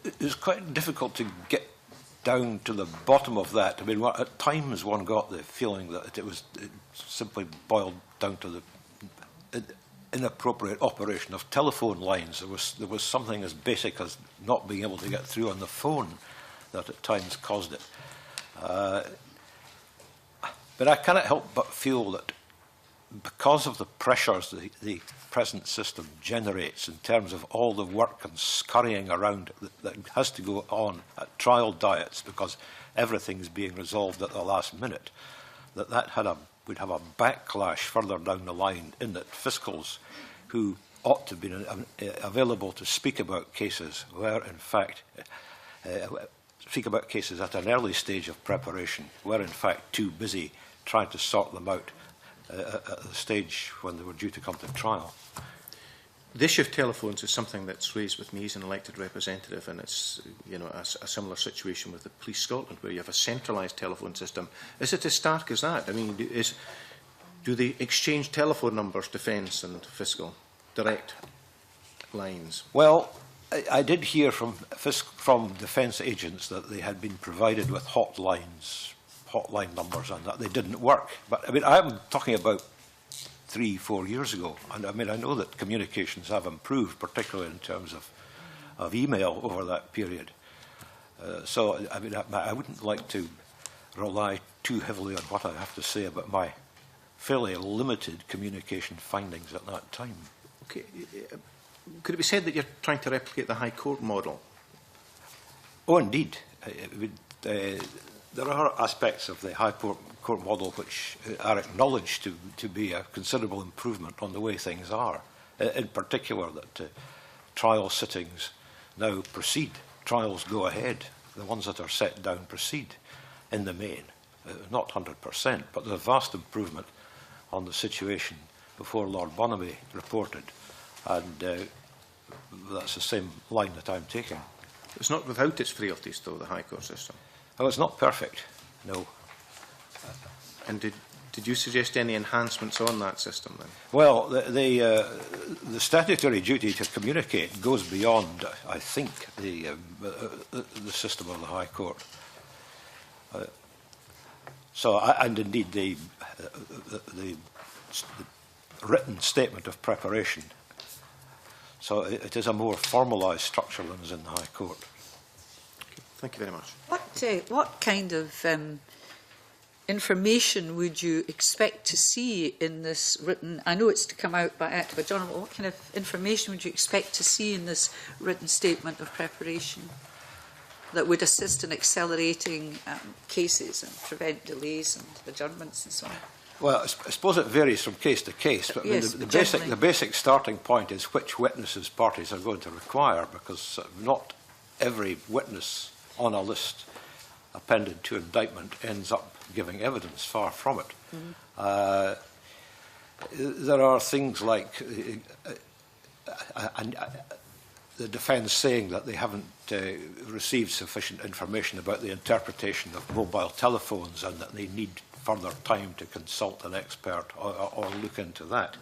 it was quite difficult to get down to the bottom of that. I mean, at times one got the feeling that it simply boiled down to the inappropriate operation of telephone lines. There was something as basic as not being able to get through on the phone that at times caused it. But I cannot help but feel that because of the pressures the present system generates in terms of all the work and scurrying around that has to go on at trial diets, because everything's being resolved at the last minute, that had a would have a backlash further down the line in that fiscals who ought to have been available to speak about cases were in fact speak about cases at an early stage of preparation, were in fact too busy trying to sort them out at the stage when they were due to come to trial. The issue of telephones is something that's raised with me as an elected representative, and it's a similar situation with the Police Scotland, where you have a centralised telephone system. Is it as stark as that? I mean, do they exchange telephone numbers, defence and fiscal, direct lines? Well, I did hear from defence agents that they had been provided with hotline numbers, and that they didn't work. But I mean, I'm talking about 3-4 years ago, and I mean, I know that communications have improved, particularly in terms of email over that period. So I mean, I wouldn't like to rely too heavily on what I have to say about my fairly limited communication findings at that time. Okay. Could it be said that you're trying to replicate the High Court model? Oh, indeed. There are aspects of the High Court model which are acknowledged to be a considerable improvement on the way things are. In particular, that trial sittings now proceed. Trials go ahead. The ones that are set down proceed in the main. Not 100%, but there's a vast improvement on the situation before Lord Bonamy reported. And that's the same line that I'm taking. It's not without its frailties, though, the High Court system. Oh, it's not perfect, no. And did you suggest any enhancements on that system, then? Well, the statutory duty to communicate goes beyond, I think, the system of the High Court. And indeed, the written statement of preparation. So it is a more formalised structure than is in the High Court. Thank you very much. What kind of information would you expect to see in this written? I know it's to come out by Act, but John, what kind of information would you expect to see in this written statement of preparation that would assist in accelerating cases and prevent delays and adjournments and so on? Well, I suppose it varies from case to case, but yes, the basic starting point is which witnesses parties are going to require, because not every witness on a list appended to indictment ends up giving evidence, far from it. Mm-hmm. There are things like the defence saying that they haven't received sufficient information about the interpretation of mobile telephones and that they need further time to consult an expert or look into that.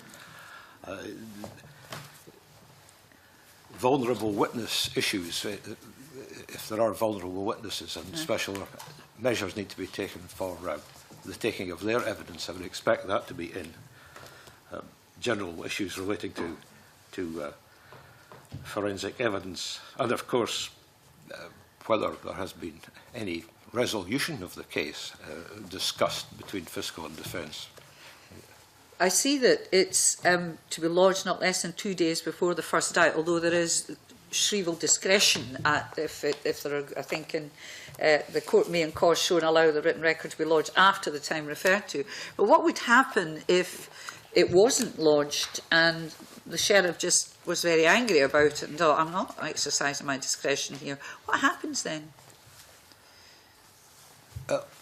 Vulnerable witness issues, if there are vulnerable witnesses, and special measures need to be taken for the taking of their evidence, I would expect that to be in. General issues relating to forensic evidence, and of course whether there has been any resolution of the case discussed between fiscal and defence. I see that it's to be lodged not less than 2 days before the first doubt, although there is shriveled discretion if there are, I think, in the court may in cause shown allow the written record to be lodged after the time referred to. But what would happen if it wasn't lodged and the sheriff just was very angry about it and thought, I'm not exercising my discretion here? What happens then?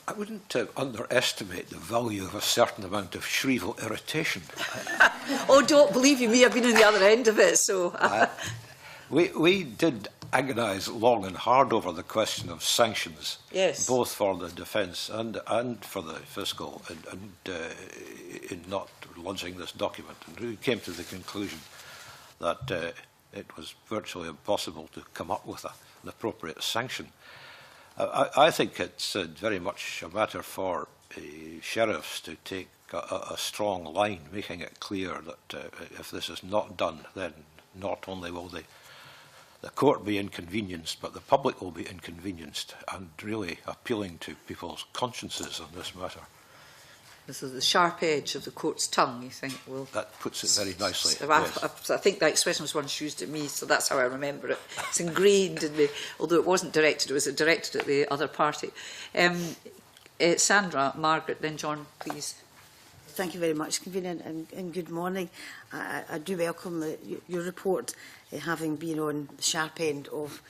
I wouldn't underestimate the value of a certain amount of shrivel irritation. Oh, don't believe you me, I've been on the other end of it. So we did agonise long and hard over the question of sanctions, yes, both for the defence and for the fiscal, in not lodging this document. And we came to the conclusion that it was virtually impossible to come up with an appropriate sanction. I think it's very much a matter for sheriffs to take a strong line, making it clear that if this is not done, then not only will the court be inconvenienced, but the public will be inconvenienced, and really appealing to people's consciences on this matter. This is the sharp edge of the court's tongue, you think? Will that puts it very nicely. I think that expression was once used at me, so that's how I remember it. It's ingrained in me, although it wasn't directed, it was directed at the other party. Sandra, Margaret, then John, please. Thank you very much, Convener, and good morning. I do welcome your report, having been on the sharp end of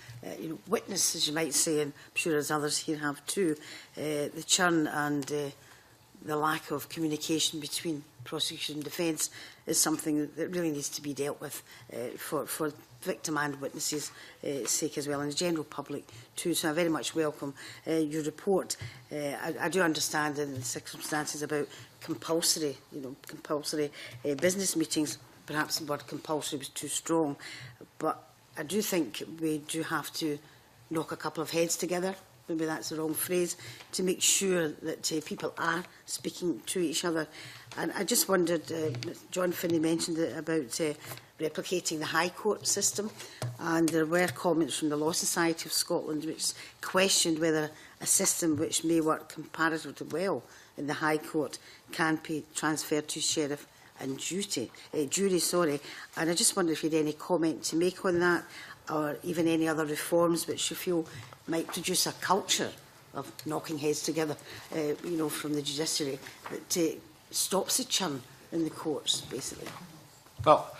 witness, as you might say, and I'm sure as others here have too, the churn and the lack of communication between prosecution and defence is something that really needs to be dealt with for victim and witnesses' sake as well, and the general public too. So I very much welcome your report. I do understand in the circumstances about compulsory, business meetings. Perhaps the word compulsory was too strong, but I do think we do have to knock a couple of heads together. Maybe that's the wrong phrase, to make sure that people are speaking to each other. And I just wondered, John Finney mentioned it about replicating the High Court system, and there were comments from the Law Society of Scotland which questioned whether a system which may work comparatively well in the High Court can be transferred to sheriff and jury. And I just wondered if you had any comment to make on that, or even any other reforms which you feel might produce a culture of knocking heads together, from the judiciary that stops the churn in the courts, basically. Well,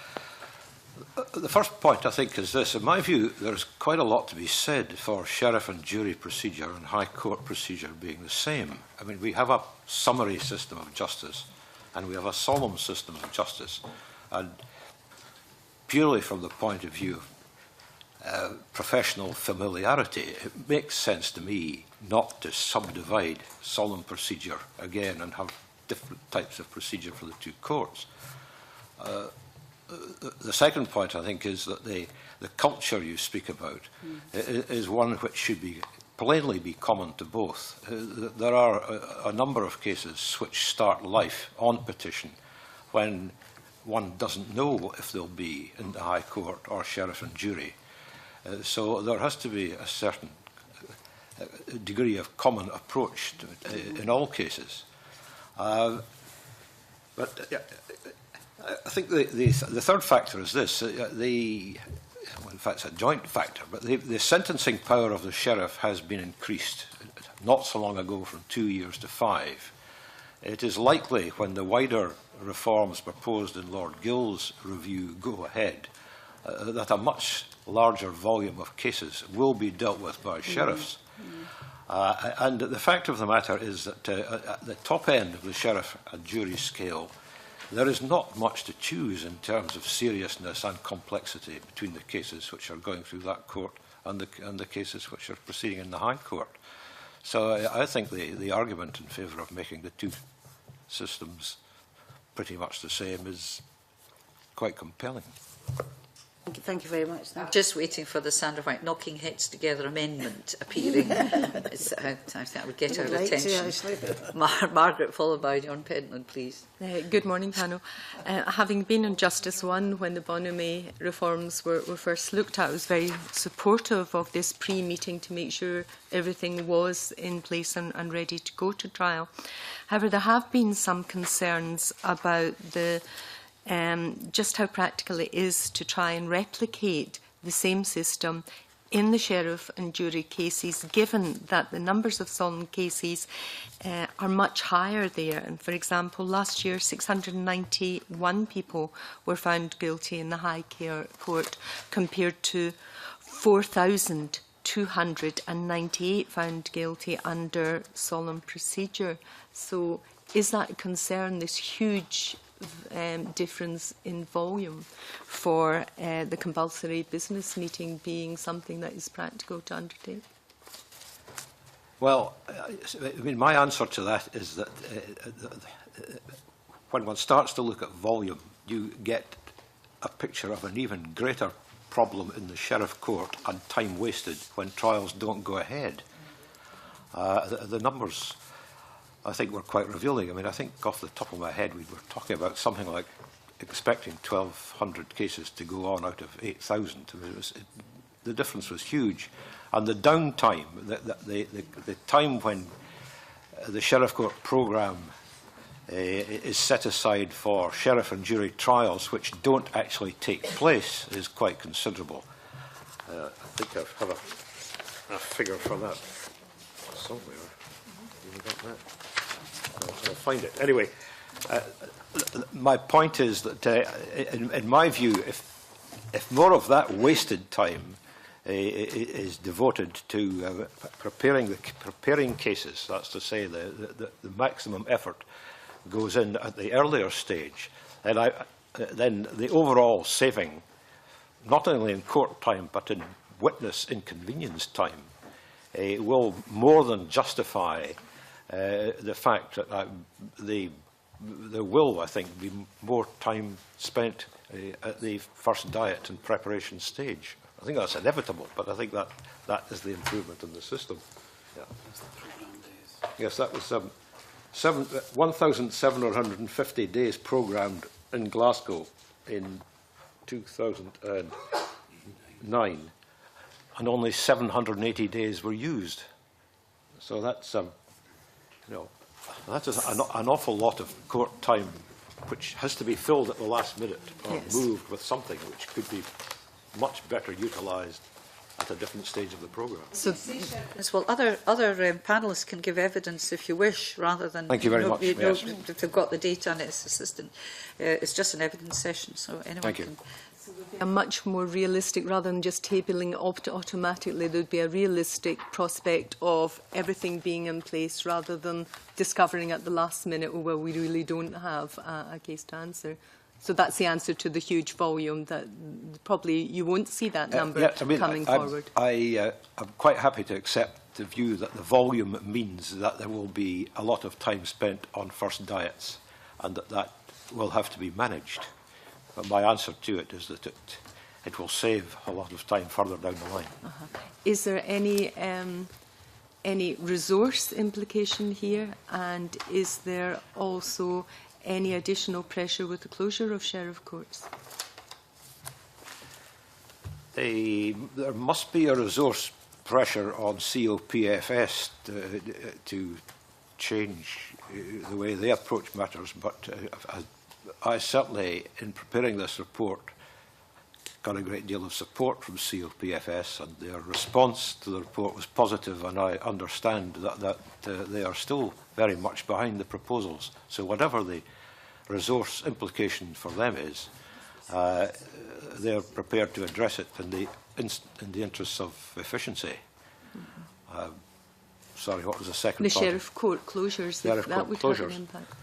the first point, I think, is this. In my view, there's quite a lot to be said for sheriff and jury procedure and high court procedure being the same. I mean, we have a summary system of justice and we have a solemn system of justice. And purely from the point of view of professional familiarity, it makes sense to me not to subdivide solemn procedure again and have different types of procedure for the two courts. The second point, I think, is that the culture you speak about is one which should plainly be common to both. There are a number of cases which start life on petition when one doesn't know if they'll be in the High Court or sheriff and jury. So there has to be a certain degree of common approach to it, in all cases. But I think the third factor is this. In fact, it's a joint factor, but the sentencing power of the sheriff has been increased not so long ago from 2 years to 5. It is likely, when the wider reforms proposed in Lord Gill's review go ahead, that a much larger volume of cases will be dealt with by sheriffs. And the fact of the matter is that at the top end of the sheriff and jury scale, there is not much to choose in terms of seriousness and complexity between the cases which are going through that court and the cases which are proceeding in the High Court. So I think the argument in favour of making the two systems pretty much the same is quite compelling. Thank you very much. I'm just waiting for the Sandra White knocking heads together amendment appearing. I think that would get our attention. Margaret, followed by John Pentland, please. Good morning, panel. Having been on Justice 1 when the Bonamy reforms were first looked at, I was very supportive of this pre-meeting to make sure everything was in place and ready to go to trial. However, there have been some concerns about just how practical it is to try and replicate the same system in the sheriff and jury cases, given that the numbers of solemn cases are much higher there. And for example, last year 691 people were found guilty in the High Court compared to 4,298 found guilty under solemn procedure. So is that a concern, this huge difference in volume for the compulsory business meeting being something that is practical to undertake? Well, I mean, my answer to that is that when one starts to look at volume, you get a picture of an even greater problem in the sheriff court and time wasted when trials don't go ahead. The numbers, I think, were quite revealing. I mean, I think off the top of my head, we were talking about something like expecting 1,200 cases to go on out of 8,000. The difference was huge. And the downtime, the time when the sheriff court programme is set aside for sheriff and jury trials which don't actually take place is quite considerable. I think I have a figure for that somewhere. Have you got that? I'll find it. Anyway, My point is that, in my view, if more of that wasted time is devoted to preparing cases, that's to say, the maximum effort goes in at the earlier stage, then the overall saving, not only in court time but in witness inconvenience time, will more than justify the fact that there will, I think, be more time spent at the first diet and preparation stage. I think that's inevitable, but I think that is the improvement in the system. Yeah. Yes, that was 1,750 days programmed in Glasgow in 2009, and only 780 days were used. So that's that is an awful lot of court time which has to be filled at the last minute or moved with something which could be much better utilised at a different stage of the programme. So, as well, other panellists can give evidence if you wish, rather than. Thank you very much. Yes. If they've got the data and it's assistant, it's just an evidence session. So anyone can. A much more realistic, rather than just tabling it automatically, there would be a realistic prospect of everything being in place rather than discovering at the last minute, oh, well, we really don't have a case to answer. So that's the answer to the huge volume that probably you won't see that number coming forward. I'm quite happy to accept the view that the volume means that there will be a lot of time spent on first diets and that will have to be managed. But my answer to it is that it will save a lot of time further down the line. Is there any resource implication here, and is there also any additional pressure with the closure of sheriff courts? There must be a resource pressure on COPFS to change the way they approach matters, but I certainly, in preparing this report, got a great deal of support from COPFS, and their response to the report was positive, and I understand that they are still very much behind the proposals. So whatever the resource implication for them is, they are prepared to address it in the interests of efficiency. Sorry, what was the second part? The sheriff court closures, that would have an impact.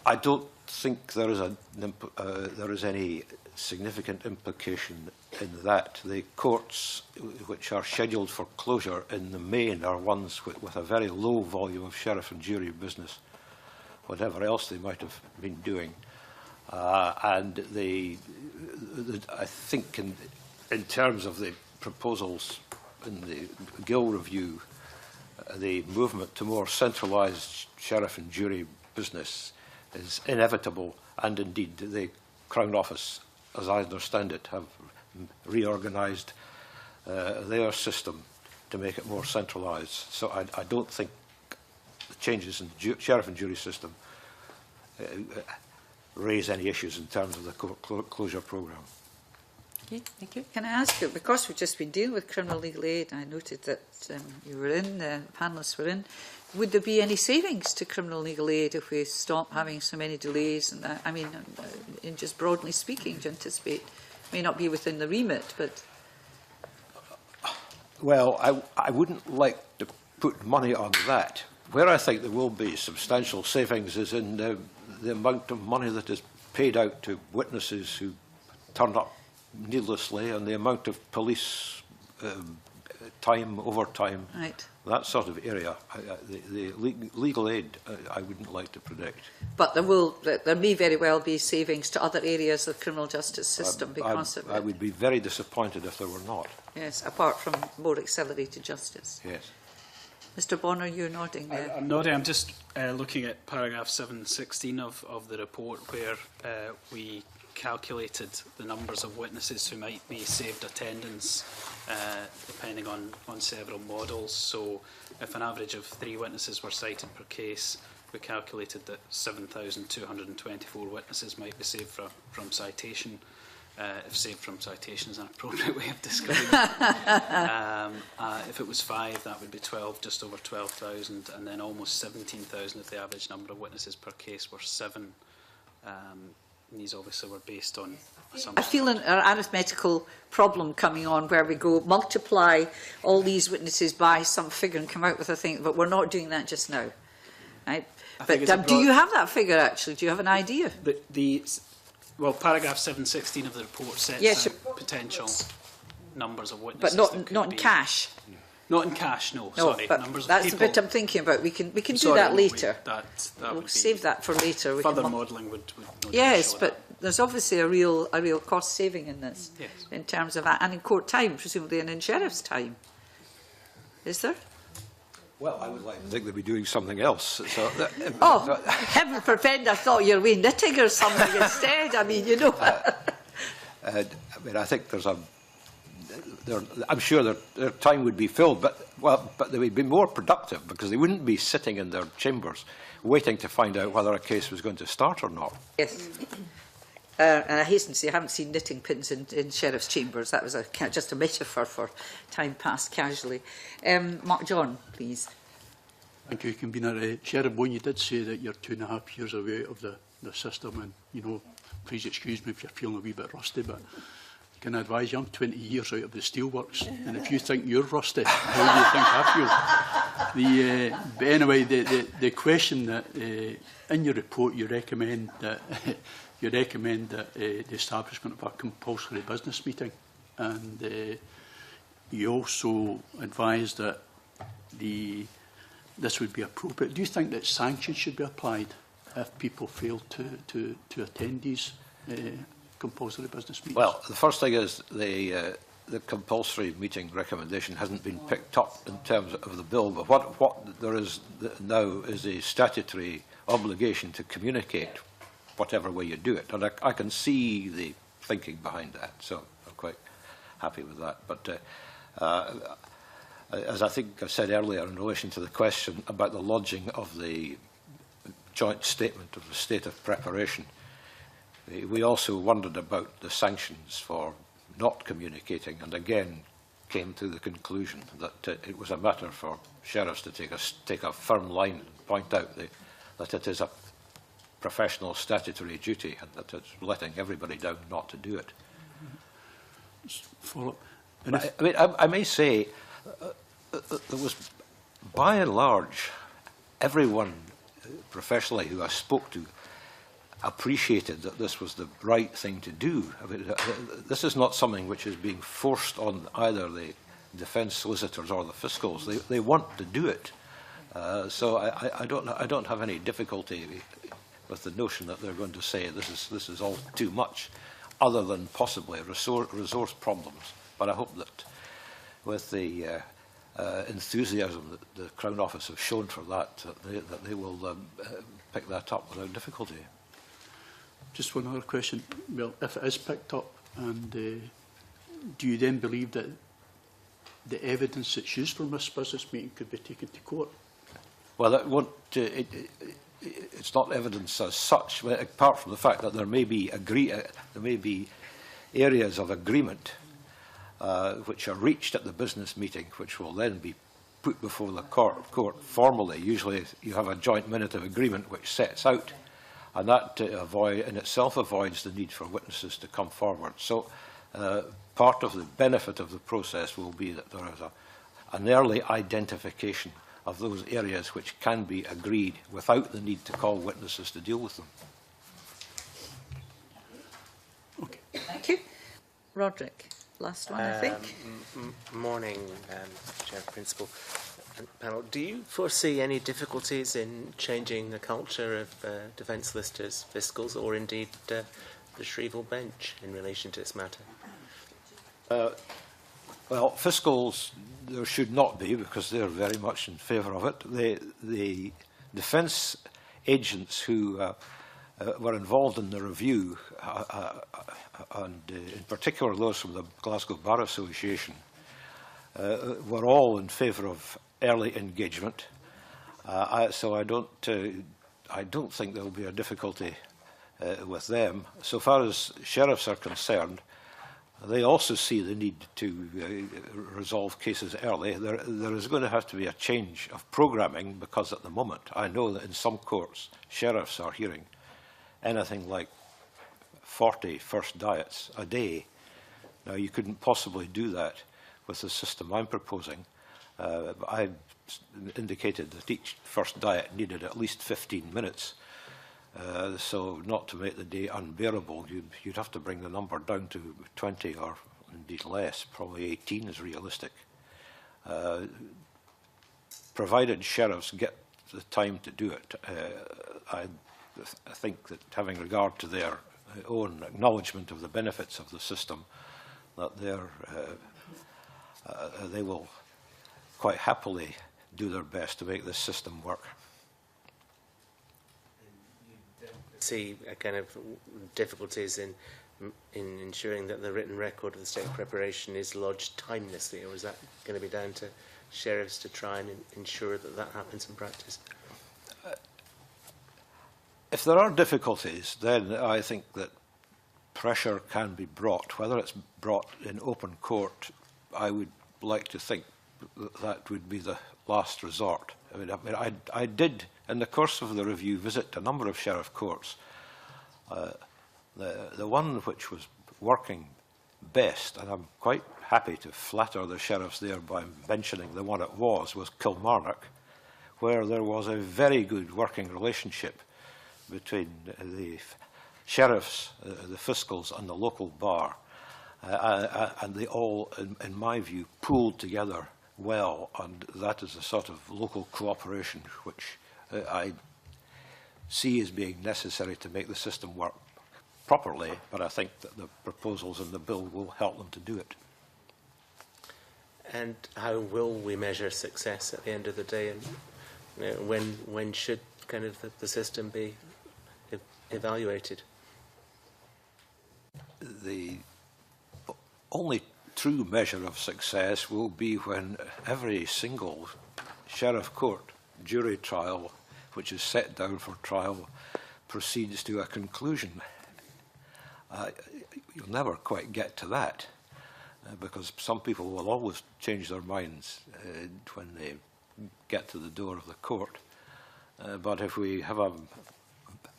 I don't think there is any significant implication in that. The courts which are scheduled for closure in the main are ones with a very low volume of sheriff and jury business, whatever else they might have been doing. And I think in terms of the proposals in the Gill review, the movement to more centralised sheriff and jury business is inevitable, and indeed the Crown Office, as I understand it, have reorganised their system to make it more centralised. So I don't think the changes in the sheriff and jury system raise any issues in terms of the closure programme. Okay, thank you. Can I ask you, because we've just been dealing with criminal legal aid, I noted that you were in, the panellists were in, would there be any savings to criminal legal aid if we stop having so many delays? And I mean, in just broadly speaking, do you anticipate? May not be within the remit, but... Well, I wouldn't like to put money on that. Where I think there will be substantial savings is in the amount of money that is paid out to witnesses who turn up needlessly, and the amount of police time, overtime, that sort of area. The legal aid, I wouldn't like to predict. But there may very well be savings to other areas of the criminal justice system because of it. I would be very disappointed if there were not. Yes, apart from more accelerated justice. Yes. Mr. Bonner, you're nodding there. I'm nodding. I'm just looking at paragraph 716 of the report, where we calculated the numbers of witnesses who might be saved attendance depending on several models. So if an average of 3 witnesses were cited per case, we calculated that 7,224 witnesses might be saved from citation. if saved from citation is an appropriate way of describing it. If it was 5, that would be 12, just over 12,000, and then almost 17,000 if the average number of witnesses per case were 7. And these obviously were based on I feel an arithmetical problem coming on where we go multiply all these witnesses by some figure and come out with a thing, but we're not doing that just now. Right? But do you have that figure actually? Do you have an idea? Well, paragraph 716 of the report sets out potential numbers of witnesses. But not in cash? Not in cash, no, No, sorry. but Numbers that's of the people. bit I'm thinking about. We can do Sorry, that later. That We'll would save that for later. We further can modelling would no yes, doubt show but there's obviously a real cost saving in this, Yes. in terms of that, and in court time, presumably, and in sheriff's time. Is there? Well, I would like to think they'd be doing something else. So Heaven forfend, I thought you were away knitting or something instead. I mean, you know. I mean, I think there's I'm sure their time would be filled, but they would be more productive because they wouldn't be sitting in their chambers waiting to find out whether a case was going to start or not. Yes. And I hasten to say, I haven't seen knitting pins in sheriff's chambers. That was just a metaphor for time passed casually. Mark John, please. Thank you, Convener. Sheriff Bowen, you did say that you're 2.5 years away out of the system, and, you know, please excuse me if you're feeling a wee bit rusty, but can I advise you, I'm 20 years out of the steelworks, and if you think you're rusty, how do you think I feel? But anyway, the question that in your report you recommend that the establishment of a compulsory business meeting, and you also advise that this would be appropriate. Do you think that sanctions should be applied if people fail to attend these compulsory business meetings? Well, the first thing is the compulsory meeting recommendation hasn't been picked up in terms of the bill, but what there is now is a statutory obligation to communicate whatever way you do it. And I can see the thinking behind that, so I'm quite happy with that. But as I think I said earlier in relation to the question about the lodging of the joint statement of the state of preparation, we also wondered about the sanctions for not communicating, and again came to the conclusion that it was a matter for sheriffs to take a firm line and point out that it is a professional statutory duty and that it's letting everybody down not to do it. Follow. I may say there was, by and large, everyone professionally who I spoke to appreciated that this was the right thing to do. I mean, this is not something which is being forced on either the defence solicitors or the fiscals. They want to do it. So I don't have any difficulty with the notion that they're going to say this is all too much, other than possibly resource problems. But I hope that with the enthusiasm that the Crown Office have shown for that they will pick that up without difficulty. Just one other question. Well, if it is picked up, and do you then believe that the evidence that's used from this business meeting could be taken to court? Well, it won't. It's not evidence as such, apart from the fact that there may be areas of agreement which are reached at the business meeting, which will then be put before the court formally. Usually, you have a joint minute of agreement which sets out, and that in itself avoids the need for witnesses to come forward. So, part of the benefit of the process will be that there is an early identification of those areas which can be agreed without the need to call witnesses to deal with them. Okay. Thank you. Roderick, last one, I think. Morning, Chair Principal and panel. Do you foresee any difficulties in changing the culture of defence solicitors, fiscals, or indeed the Shrevell bench in relation to this matter? Well, fiscals, there should not be, because they're very much in favour of it. The defence agents who were involved in the review, and in particular those from the Glasgow Bar Association, were all in favour of early engagement. So I don't think there will be a difficulty with them. So far as sheriffs are concerned, they also see the need to resolve cases early. There is going to have to be a change of programming, because at the moment I know that in some courts sheriffs are hearing anything like 40 first diets a day. Now, you couldn't possibly do that with the system I'm proposing. I indicated that each first diet needed at least 15 minutes. So not to make the day unbearable, you'd have to bring the number down to 20 or indeed less. Probably 18 is realistic. Provided sheriffs get the time to do it, I think that, having regard to their own acknowledgement of the benefits of the system, that they will quite happily do their best to make this system work. See a kind of difficulties in ensuring that the written record of the state preparation is lodged timelessly, or is that going to be down to sheriffs to try and ensure that that happens in practice? If there are difficulties, then I think that pressure can be brought. Whether it's brought in open court, I would like to think that would be the last resort. I did, in the course of the review, visit a number of sheriff courts. The one which was working best, and I'm quite happy to flatter the sheriffs there by mentioning the one it was Kilmarnock, where there was a very good working relationship between the sheriffs, the fiscals and the local bar, and they all, in my view, pooled together well, and that is a sort of local cooperation which I see as being necessary to make the system work properly, but I think that the proposals in the bill will help them to do it. And how will we measure success at the end of the day, and when should kind of the system be evaluated? The only true measure of success will be when every single sheriff court jury trial which is set down for trial proceeds to a conclusion. You'll never quite get to that because some people will always change their minds when they get to the door of the court. But if we have a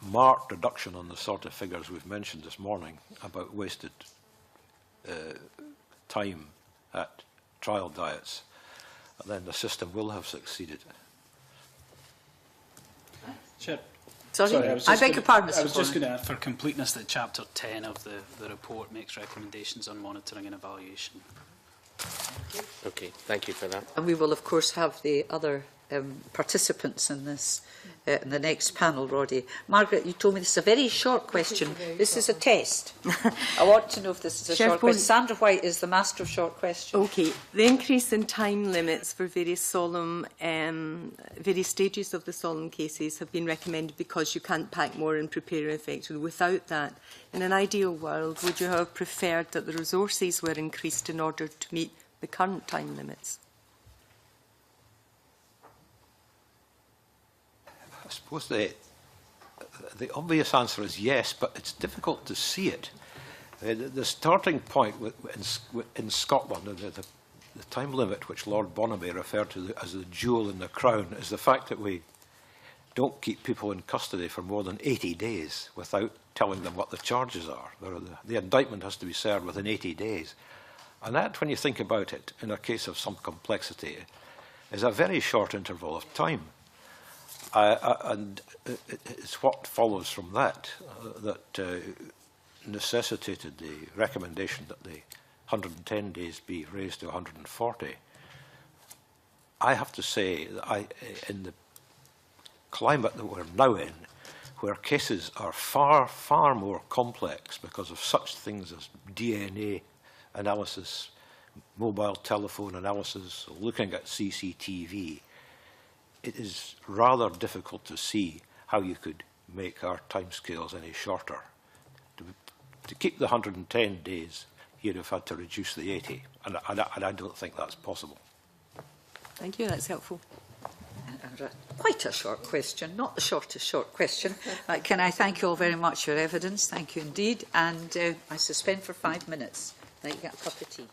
marked reduction on the sort of figures we've mentioned this morning about wasted time at trial diets, then the system will have succeeded. Chair. Sorry, I beg your pardon, Mr. I was just going to add for completeness that Chapter 10 of the report makes recommendations on monitoring and evaluation. Okay, thank you for that. And we will, of course, have the other participants in this in the next panel, Roddy. Margaret, you told me this is a very short question. This is a test. I want to know if this is a short question. Sandra White is the master of short questions. Okay. The increase in time limits for various solemn, various stages of the solemn cases have been recommended because you can't pack more and prepare effectively. Without that, in an ideal world, would you have preferred that the resources were increased in order to meet the current time limits? I suppose the obvious answer is yes, but it's difficult to see it. The starting point in Scotland, the time limit which Lord Bonamy referred to as the jewel in the crown, is the fact that we don't keep people in custody for more than 80 days without telling them what the charges are. The indictment has to be served within 80 days. And that, when you think about it, in a case of some complexity, is a very short interval of time. And it's what follows from that that necessitated the recommendation that the 110 days be raised to 140. I have to say that in the climate that we're now in, where cases are far, far more complex because of such things as DNA analysis, mobile telephone analysis, looking at CCTV, it is rather difficult to see how you could make our timescales any shorter. To keep the 110 days, you'd have had to reduce the 80, and I don't think that's possible. Thank you, that's helpful. quite a short question, not the shortest short question. Can I thank you all very much for your evidence? Thank you indeed. And I suspend for 5 minutes. Now you get a cup of tea.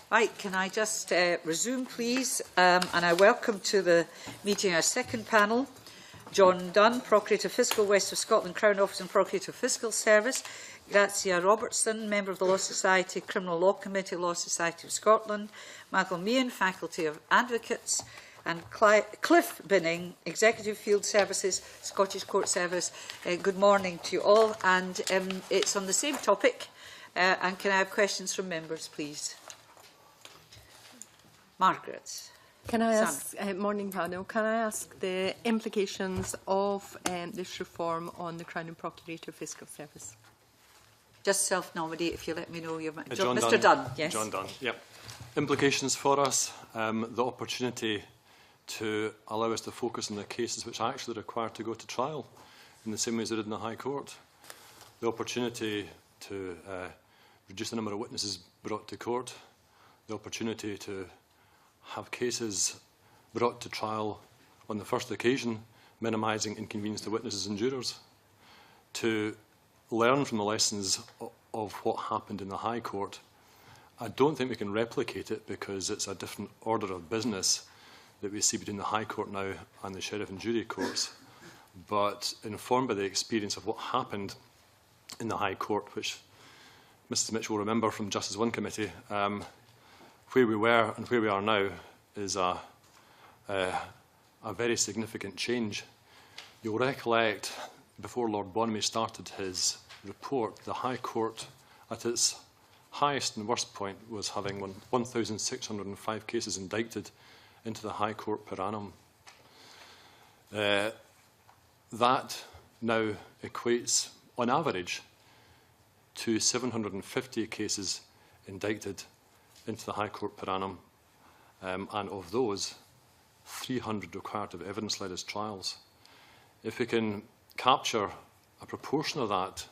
Right, can I just resume, please? And I welcome to the meeting our second panel, John Dunn, Procurator Fiscal, West of Scotland Crown Office and Procurator Fiscal Service, Grazia Robertson, Member of the Law Society, Criminal Law Committee, Law Society of Scotland, Michael Meehan, Faculty of Advocates, and Cliff Binning, Executive Field Services, Scottish Court Service. Good morning to you all, and it's on the same topic. And can I have questions from members, please? Margaret. Can I ask, morning panel, can I ask the implications of this reform on the Crown and Procurator Fiscal Service? Just self-nominate if you let me know. Mr. Dunn, yes. John Dunn, yep. Implications for us, the opportunity to allow us to focus on the cases which are actually required to go to trial in the same way as they did in the High Court. The opportunity to reduce the number of witnesses brought to court. The opportunity to have cases brought to trial on the first occasion, minimising inconvenience to witnesses and jurors. To learn from the lessons of what happened in the High Court. I don't think we can replicate it because it's a different order of business that we see between the High Court now and the Sheriff and Jury Courts. But informed by the experience of what happened in the High Court, which Mrs Mitchell will remember from Justice 1 Committee, where we were and where we are now is a very significant change. You'll recollect, before Lord Bonamy started his report, the High Court at its highest and worst point was having 1,605 cases indicted into the High Court per annum. That now equates, on average, to 750 cases indicted into the High Court per annum, and of those, 300 required to have evidence-led as trials. If we can capture a proportion of that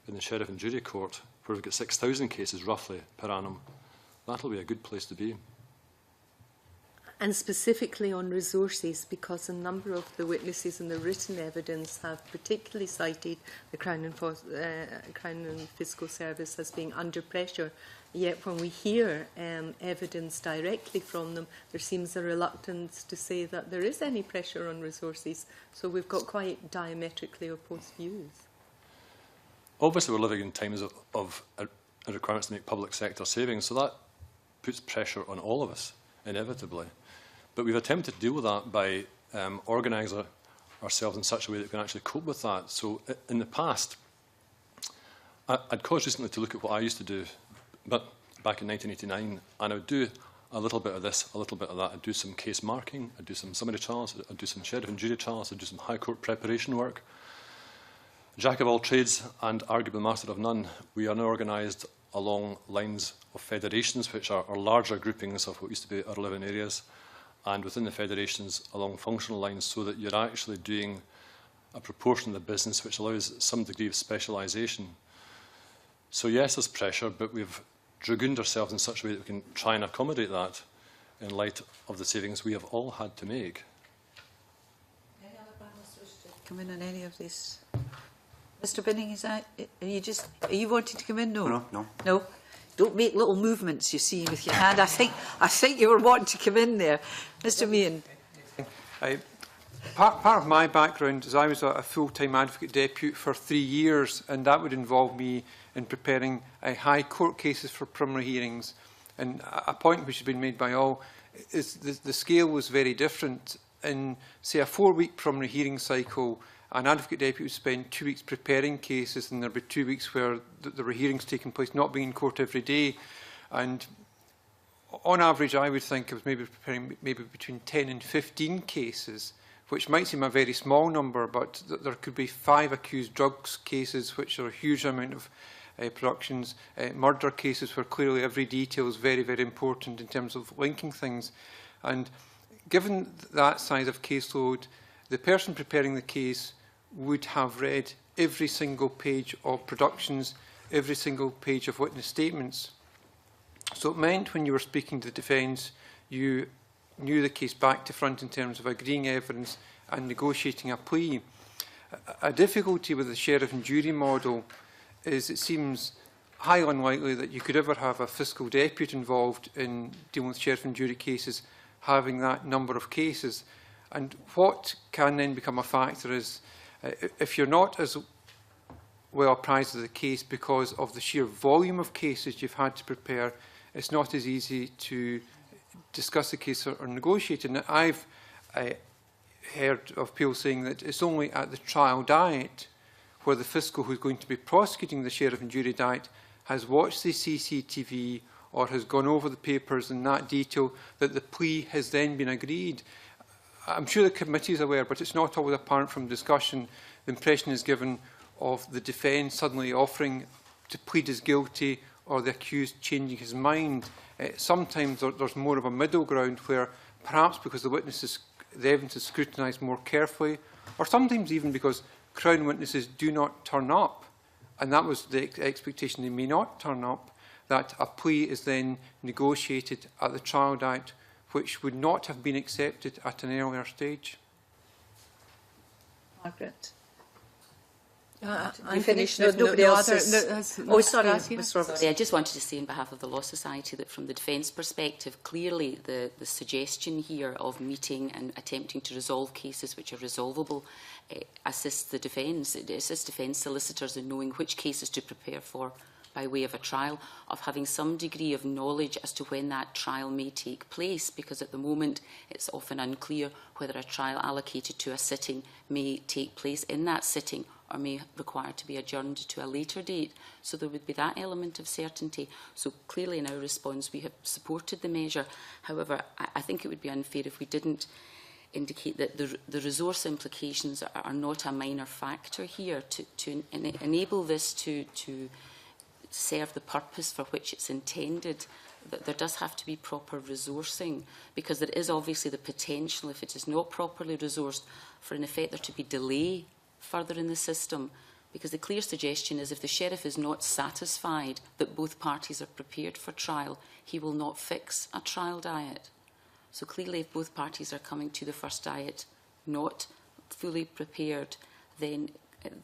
in the Sheriff and Jury Court, where we've got 6,000 cases roughly per annum, that'll be a good place to be. And specifically on resources, because a number of the witnesses in the written evidence have particularly cited the Crown and Fiscal Service as being under pressure. Yet when we hear evidence directly from them, there seems a reluctance to say that there is any pressure on resources. So we've got quite diametrically opposed views. Obviously, we're living in times of requirements to make public sector savings, so that puts pressure on all of us, inevitably. But we've attempted to deal with that by organising ourselves in such a way that we can actually cope with that. So in the past, I'd caused recently to look at what I used to do, but back in 1989, and I would do a little bit of this, a little bit of that. I'd do some case marking, I'd do some summary trials, I'd do some Sheriff and Jury trials, I'd do some High Court preparation work. Jack of all trades and arguably master of none, we are now organised along lines of federations, which are larger groupings of what used to be our 11 areas, and within the federations along functional lines, so that you're actually doing a proportion of the business which allows some degree of specialisation. So yes, there's pressure, but we've dragooned ourselves in such a way that we can try and accommodate that in light of the savings we have all had to make. Any other panelists wish to come in on any of this? Mr. Binning, are you wanting to come in? No. No? Don't make little movements, you see, with your hand. I think you were wanting to come in there. Mr. Meehan. Part of my background is I was a full-time advocate deputy for 3 years, and that would involve me in preparing High Court cases for primary hearings. And a point which has been made by all is the scale was very different. In, say, a 4-week primary hearing cycle, an advocate deputy would spend 2 weeks preparing cases, and there would be 2 weeks where there were hearings taking place, not being in court every day. And on average, I would think of maybe preparing maybe between 10 and 15 cases, which might seem a very small number, but there could be 5 accused drugs cases, which are a huge amount of productions, murder cases where clearly every detail is very, very important in terms of linking things. And given that size of caseload, the person preparing the case would have read every single page of productions, every single page of witness statements. So it meant when you were speaking to the defence, you knew the case back to front in terms of agreeing evidence and negotiating a plea. A difficulty with the Sheriff and Jury model is it seems highly unlikely that you could ever have a fiscal deputy involved in dealing with sheriff and jury cases having that number of cases. And what can then become a factor is, if you're not as well apprised of the case because of the sheer volume of cases you've had to prepare, it's not as easy to discuss the case or negotiate. And I've heard of people saying that it's only at the trial diet where the fiscal who's going to be prosecuting the sheriff and jury diet has watched the CCTV or has gone over the papers in that detail that the plea has then been agreed. I'm sure the committee is aware, but it's not always apparent from discussion. The impression is given of the defence suddenly offering to plead as guilty or the accused changing his mind. Sometimes there's more of a middle ground where perhaps because the evidence is scrutinised more carefully, or sometimes even because Crown witnesses do not turn up, and that was the expectation, they may not turn up, that a plea is then negotiated at the trial diet, which would not have been accepted at an earlier stage. Margaret? I'm finished. Nobody else is... Oh, sorry, Ms. Roberts. Sorry, I just wanted to say on behalf of the Law Society that from the defence perspective, clearly the suggestion here of meeting and attempting to resolve cases which are resolvable assists the defence. It assists defence solicitors in knowing which cases to prepare for by way of a trial, of having some degree of knowledge as to when that trial may take place, because at the moment it's often unclear whether a trial allocated to a sitting may take place in that sitting or may require to be adjourned to a later date. So there would be that element of certainty. So clearly in our response we have supported the measure. However, I think it would be unfair if we didn't indicate that the resource implications are not a minor factor here to enable this to serve the purpose for which it's intended. That there does have to be proper resourcing, because there is obviously the potential, if it is not properly resourced, for in effect there to be delay further in the system, because the clear suggestion is if the sheriff is not satisfied that both parties are prepared for trial, he will not fix a trial diet. So clearly if both parties are coming to the first diet not fully prepared, then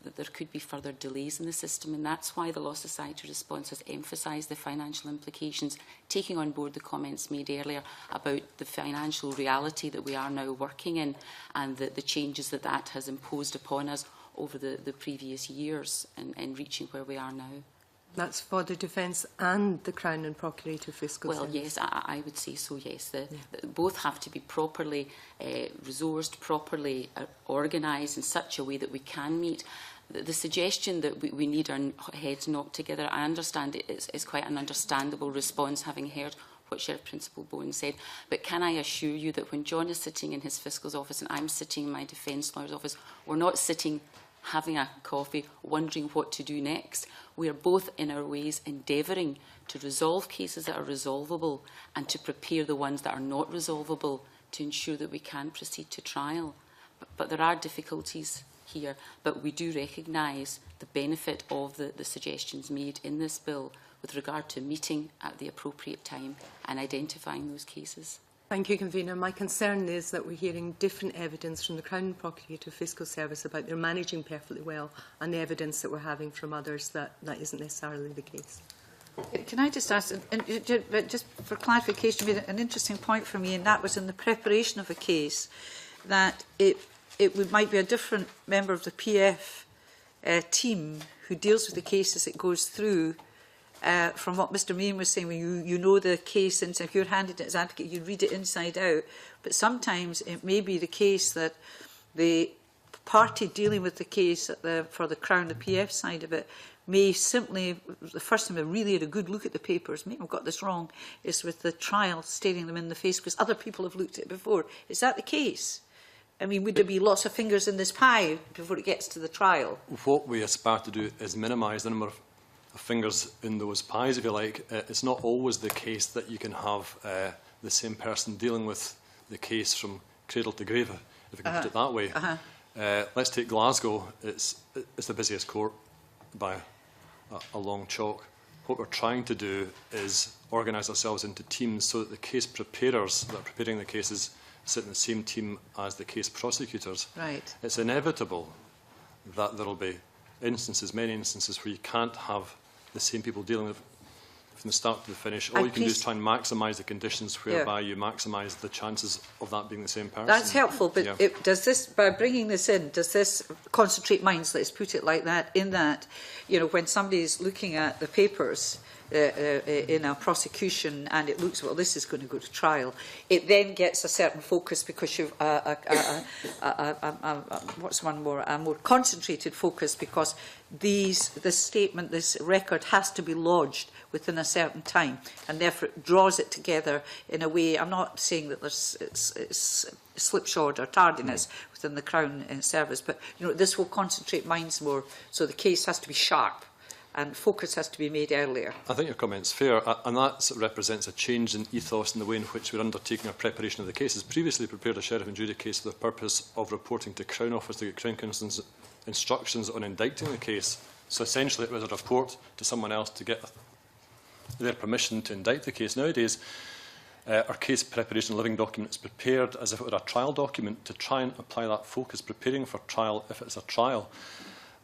there could be further delays in the system, and that's why the Law Society response has emphasised the financial implications, taking on board the comments made earlier about the financial reality that we are now working in and the changes that has imposed upon us over the previous years and reaching where we are now. That's for the defence and the Crown and Procurator Fiscal Service. Well, yes, I would say so, yes. Both have to be properly resourced, properly organised in such a way that we can meet. The suggestion that we need our heads knocked together, I understand it is quite an understandable response, having heard what Sheriff Principal Bowen said. But can I assure you that when John is sitting in his fiscal's office and I'm sitting in my defence lawyer's office, we're not sitting having a coffee, wondering what to do next. We are both in our ways endeavouring to resolve cases that are resolvable and to prepare the ones that are not resolvable to ensure that we can proceed to trial. But there are difficulties here, but we do recognise the benefit of the suggestions made in this bill with regard to meeting at the appropriate time and identifying those cases. Thank you, Convener. My concern is that we're hearing different evidence from the Crown and Procurator Fiscal Service about their managing perfectly well, and the evidence that we're having from others that isn't necessarily the case. Can I just ask, just for clarification, you made an interesting point for me, and that was in the preparation of a case, that it might be a different member of the PF team who deals with the cases it goes through. From what Mr Meehan was saying, when you know the case, and if you're handed it as advocate, you read it inside out. But sometimes it may be the case that the party dealing with the case for the Crown, the PF side of it, may simply, the first time they really had a good look at the papers, maybe I've got this wrong, is with the trial staring them in the face because other people have looked at it before. Is that the case? I mean, would there be lots of fingers in this pie before it gets to the trial? What we aspire to do is minimise the number of fingers in those pies, if you like. It's not always the case that you can have the same person dealing with the case from cradle to grave, if you can put it that way. Let's take Glasgow. It's the busiest court by a long chalk. What we're trying to do is organise ourselves into teams so that the case preparers that are preparing the cases sit in the same team as the case prosecutors. Right. It's inevitable that there will be instances, many instances, where you can't have the same people dealing with it from the start to the finish. All you can do is try and maximise the conditions whereby you maximise the chances of that being the same person. That's helpful, but does this, by bringing this in, does this concentrate minds, let's put it like that, in that, you know, when somebody is looking at the papers in a prosecution and it looks, well, this is going to go to trial, it then gets a certain focus because you've what's one more, a more concentrated focus, because this statement, this record has to be lodged within a certain time, and therefore it draws it together in a way. I'm not saying that there's it's slipshod or tardiness within the Crown Service, but you know, this will concentrate minds more, so the case has to be sharp and focus has to be made earlier. I think your comment's fair, and that represents a change in ethos in the way in which we're undertaking our preparation of the cases. Previously prepared a Sheriff and Judy case for the purpose of reporting to Crown Office to get Crown Counsel's instructions on indicting the case. So essentially it was a report to someone else to get their permission to indict the case. Nowadays, our case preparation living document is prepared as if it were a trial document to try and apply that focus, preparing for trial if it's a trial.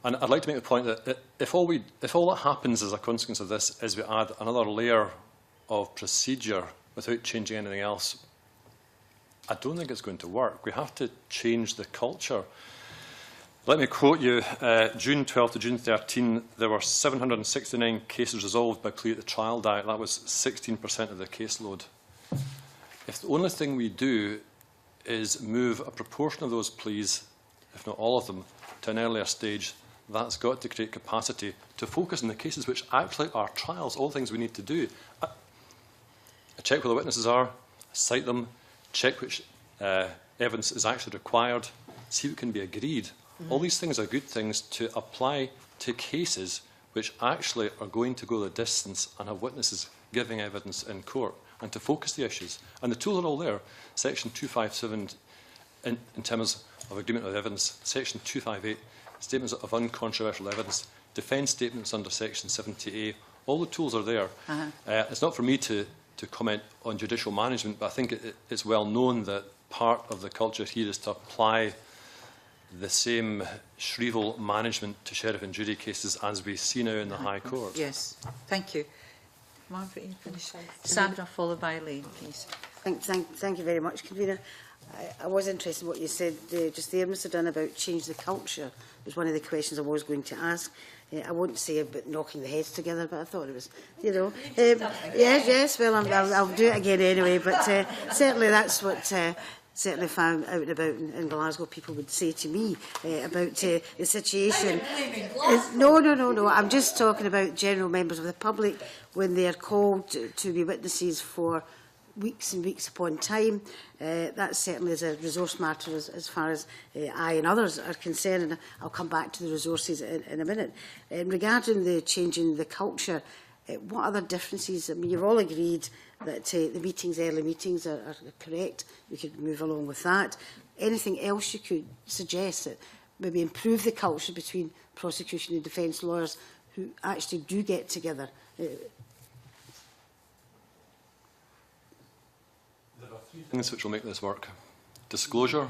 And I'd like to make the point that if all that happens as a consequence of this is we add another layer of procedure without changing anything else, I don't think it's going to work. We have to change the culture. Let me quote you, June 12 to June 13, there were 769 cases resolved by plea at the trial diet. That was 16% of the caseload. If the only thing we do is move a proportion of those pleas, if not all of them, to an earlier stage, that's got to create capacity to focus on the cases which actually are trials, all things we need to do. I check where the witnesses are, cite them, check which evidence is actually required, see what can be agreed. All these things are good things to apply to cases which actually are going to go the distance and have witnesses giving evidence in court, and to focus the issues. And the tools are all there. Section 257 in terms of agreement of evidence, Section 258, statements of uncontroversial evidence, defence statements under Section 70A, all the tools are there. It's not for me to comment on judicial management, but I think it's well known that part of the culture here is to apply the same shrivel management to Sheriff and Judy cases as we see now in the High Court. Yes, thank you. Margaret, you finish. Sandra, followed by Elaine, please. Thank you very much, Convener. I was interested in what you said just there, Mr Dunn, about change the culture. It was one of the questions I was going to ask. I wouldn't say about knocking the heads together, but I thought it was, you know. Yes, well, I'll do it again anyway, but certainly that's what... certainly if I'm out and about in Glasgow, people would say to me about the situation. No. I'm just talking about general members of the public when they are called to be witnesses for weeks and weeks upon time. That certainly is a resource matter as far as I and others are concerned, and I'll come back to the resources in a minute. Regarding the change in the culture, what other differences? I mean, you've all agreed that the early meetings are correct. We could move along with that. Anything else you could suggest that maybe improve the culture between prosecution and defence lawyers who actually do get together? There are three things which will make this work. Disclosure,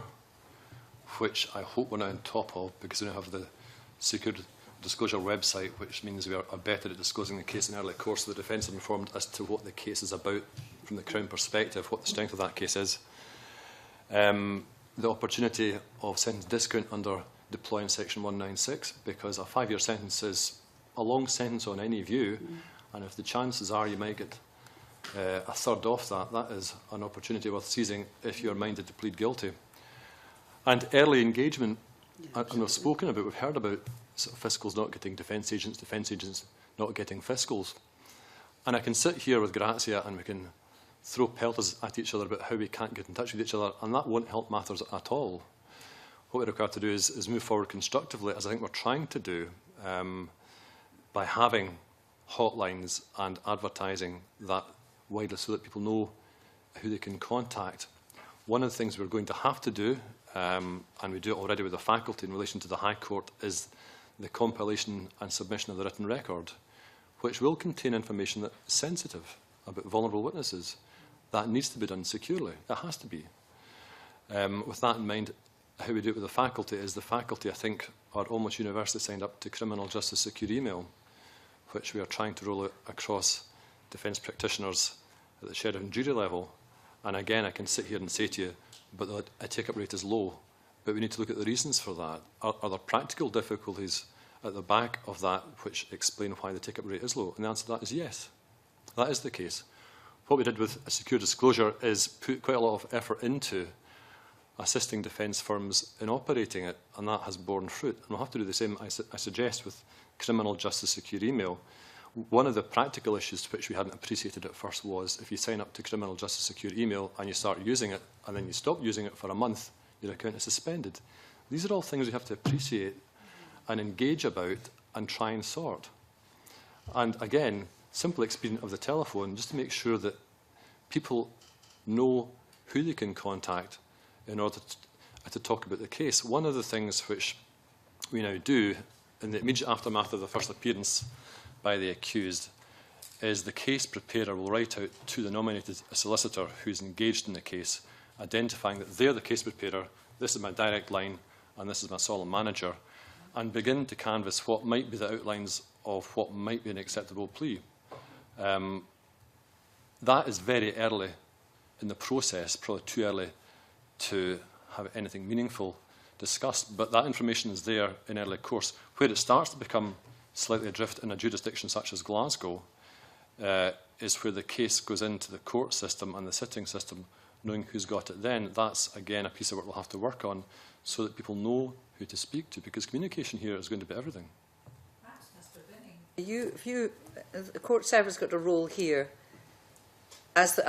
which I hope we're now on top of, because we now have the secured disclosure website, which means we are better at disclosing the case in early course, so the defence are informed as to what the case is about from the Crown perspective, what the strength of that case is. The opportunity of sentence discount under deploying Section 196, because a 5-year sentence is a long sentence on any view, and if the chances are you might get a third off that, that is an opportunity worth seizing if you're minded to plead guilty. And early engagement, and we've spoken about, we've heard about fiscals not getting defence agents not getting fiscals. And I can sit here with Grazia and we can throw pelters at each other about how we can't get in touch with each other, and that won't help matters at all. What we're required to do is move forward constructively, as I think we're trying to do, by having hotlines and advertising that widely so that people know who they can contact. One of the things we're going to have to do, and we do it already with the faculty in relation to the High Court, is the compilation and submission of the written record, which will contain information that is sensitive about vulnerable witnesses. That needs to be done securely. It has to be. With that in mind, how we do it with the faculty is the faculty, I think, are almost universally signed up to criminal justice secure email, which we are trying to roll out across defence practitioners at the sheriff and jury level. And again, I can sit here and say to you, but the take-up rate is low. But we need to look at the reasons for that. Are there practical difficulties at the back of that which explain why the take-up rate is low? And the answer to that is yes. That is the case. What we did with a secure disclosure is put quite a lot of effort into assisting defence firms in operating it, and that has borne fruit. And we'll have to do the same, I suggest, with criminal justice secure email. One of the practical issues which we hadn't appreciated at first was if you sign up to criminal justice secure email and you start using it and then you stop using it for a month, your account is suspended. These are all things we have to appreciate and engage about and try and sort. And again, simple experience of the telephone, just to make sure that people know who they can contact in order to talk about the case. One of the things which we now do in the immediate aftermath of the first appearance by the accused is the case preparer will write out to the nominated solicitor who's engaged in the case, identifying that they're the case preparer, this is my direct line, and this is my solemn manager, and begin to canvass what might be the outlines of what might be an acceptable plea. That is very early in the process, probably too early to have anything meaningful discussed, but that information is there in early course. Where it starts to become slightly adrift in a jurisdiction such as Glasgow is where the case goes into the court system and the sitting system, knowing who's got it then. That's, again, a piece of work we'll have to work on so that people know who to speak to, because communication here is going to be everything. The court service got a role here as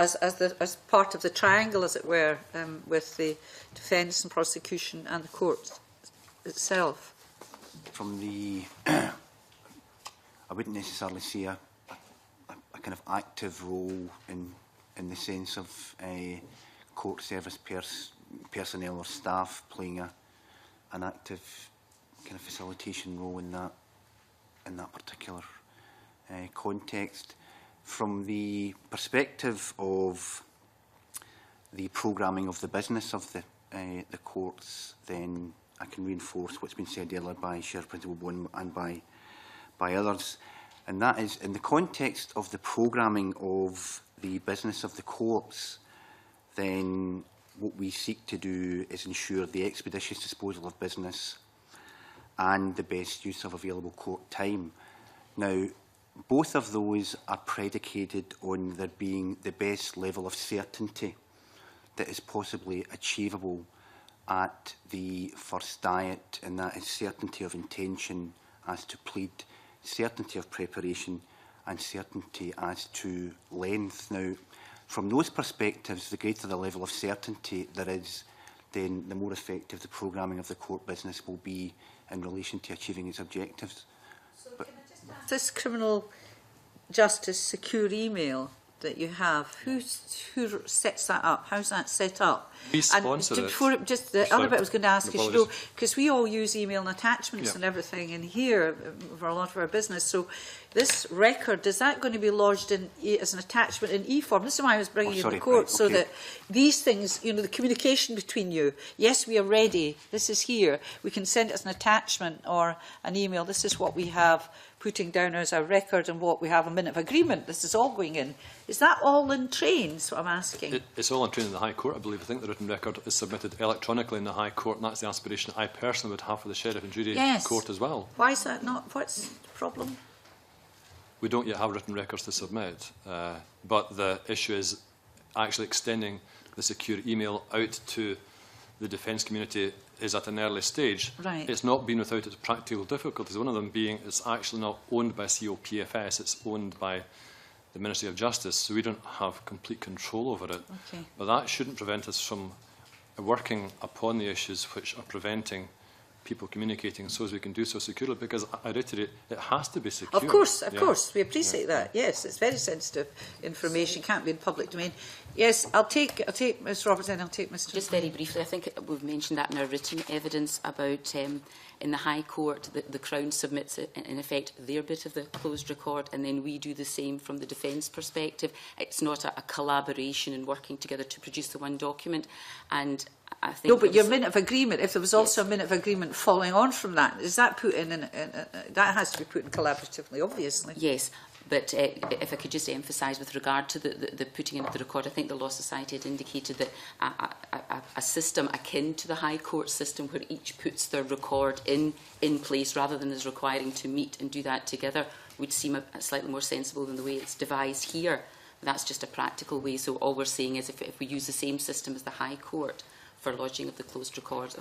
part of the triangle, as it were, with the defence and prosecution and the court itself. From the, I wouldn't necessarily see a kind of active role in the sense of court service personnel or staff playing an active kind of facilitation role in that particular context. From the perspective of the programming of the business of the courts, then I can reinforce what's been said earlier by Sheriff Principal Bowen and by others, and that is in the context of the programming of the business of the courts, then what we seek to do is ensure the expeditious disposal of business and the best use of available court time. Now, both of those are predicated on there being the best level of certainty that is possibly achievable at the first diet, and that is certainty of intention as to plead, certainty of preparation and certainty as to length. Now, from those perspectives, the greater the level of certainty there is, then the more effective the programming of the court business will be in relation to achieving its objectives. But this criminal justice secure email that you have, who sets that up? How's that set up? We sponsor it. The other bit I was going to ask is, you know, because we all use email and attachments and everything in here for a lot of our business. So this record, is that going to be lodged in as an attachment in e-form? This is why I was bringing in the court, so that these things, you know, the communication between you, yes, we are ready, this is here, we can send it as an attachment or an email, this is what we have putting down as a record and what we have a minute of agreement, this is all going in. Is that all in train, is what I'm asking? It's all in train in the High Court, I believe. I think the written record is submitted electronically in the High Court, and that's the aspiration I personally would have for the Sheriff and Jury Court as well. Why is that not? What's the problem? We don't yet have written records to submit, but the issue is actually extending the secure email out to the defence community is at an early stage. Right. It's not been without its practical difficulties. One of them being it's actually not owned by COPFS, it's owned by the Ministry of Justice, so we don't have complete control over it. Okay. But that shouldn't prevent us from working upon the issues which are preventing people communicating so as we can do so securely, because I reiterate, it has to be secure. Of course, we appreciate that. Yes, it's very sensitive information, can't be in public domain. Yes, I'll take Ms Roberts and I'll take Mr. Just very briefly, I think we've mentioned that in our written evidence about In the High Court, the Crown submits, in effect, their bit of the closed record, and then we do the same from the defence perspective. It's not a collaboration and working together to produce the one document. And I think no, but your minute of agreement, if there was also a minute of agreement following on from that, is that put in that has to be put in collaboratively, obviously? Yes. But if I could just emphasise with regard to the putting in of the record, I think the Law Society had indicated that a system akin to the High Court system where each puts their record in place rather than is requiring to meet and do that together would seem slightly more sensible than the way it's devised here. That's just a practical way. So all we're saying is if we use the same system as the High Court for lodging of the closed records,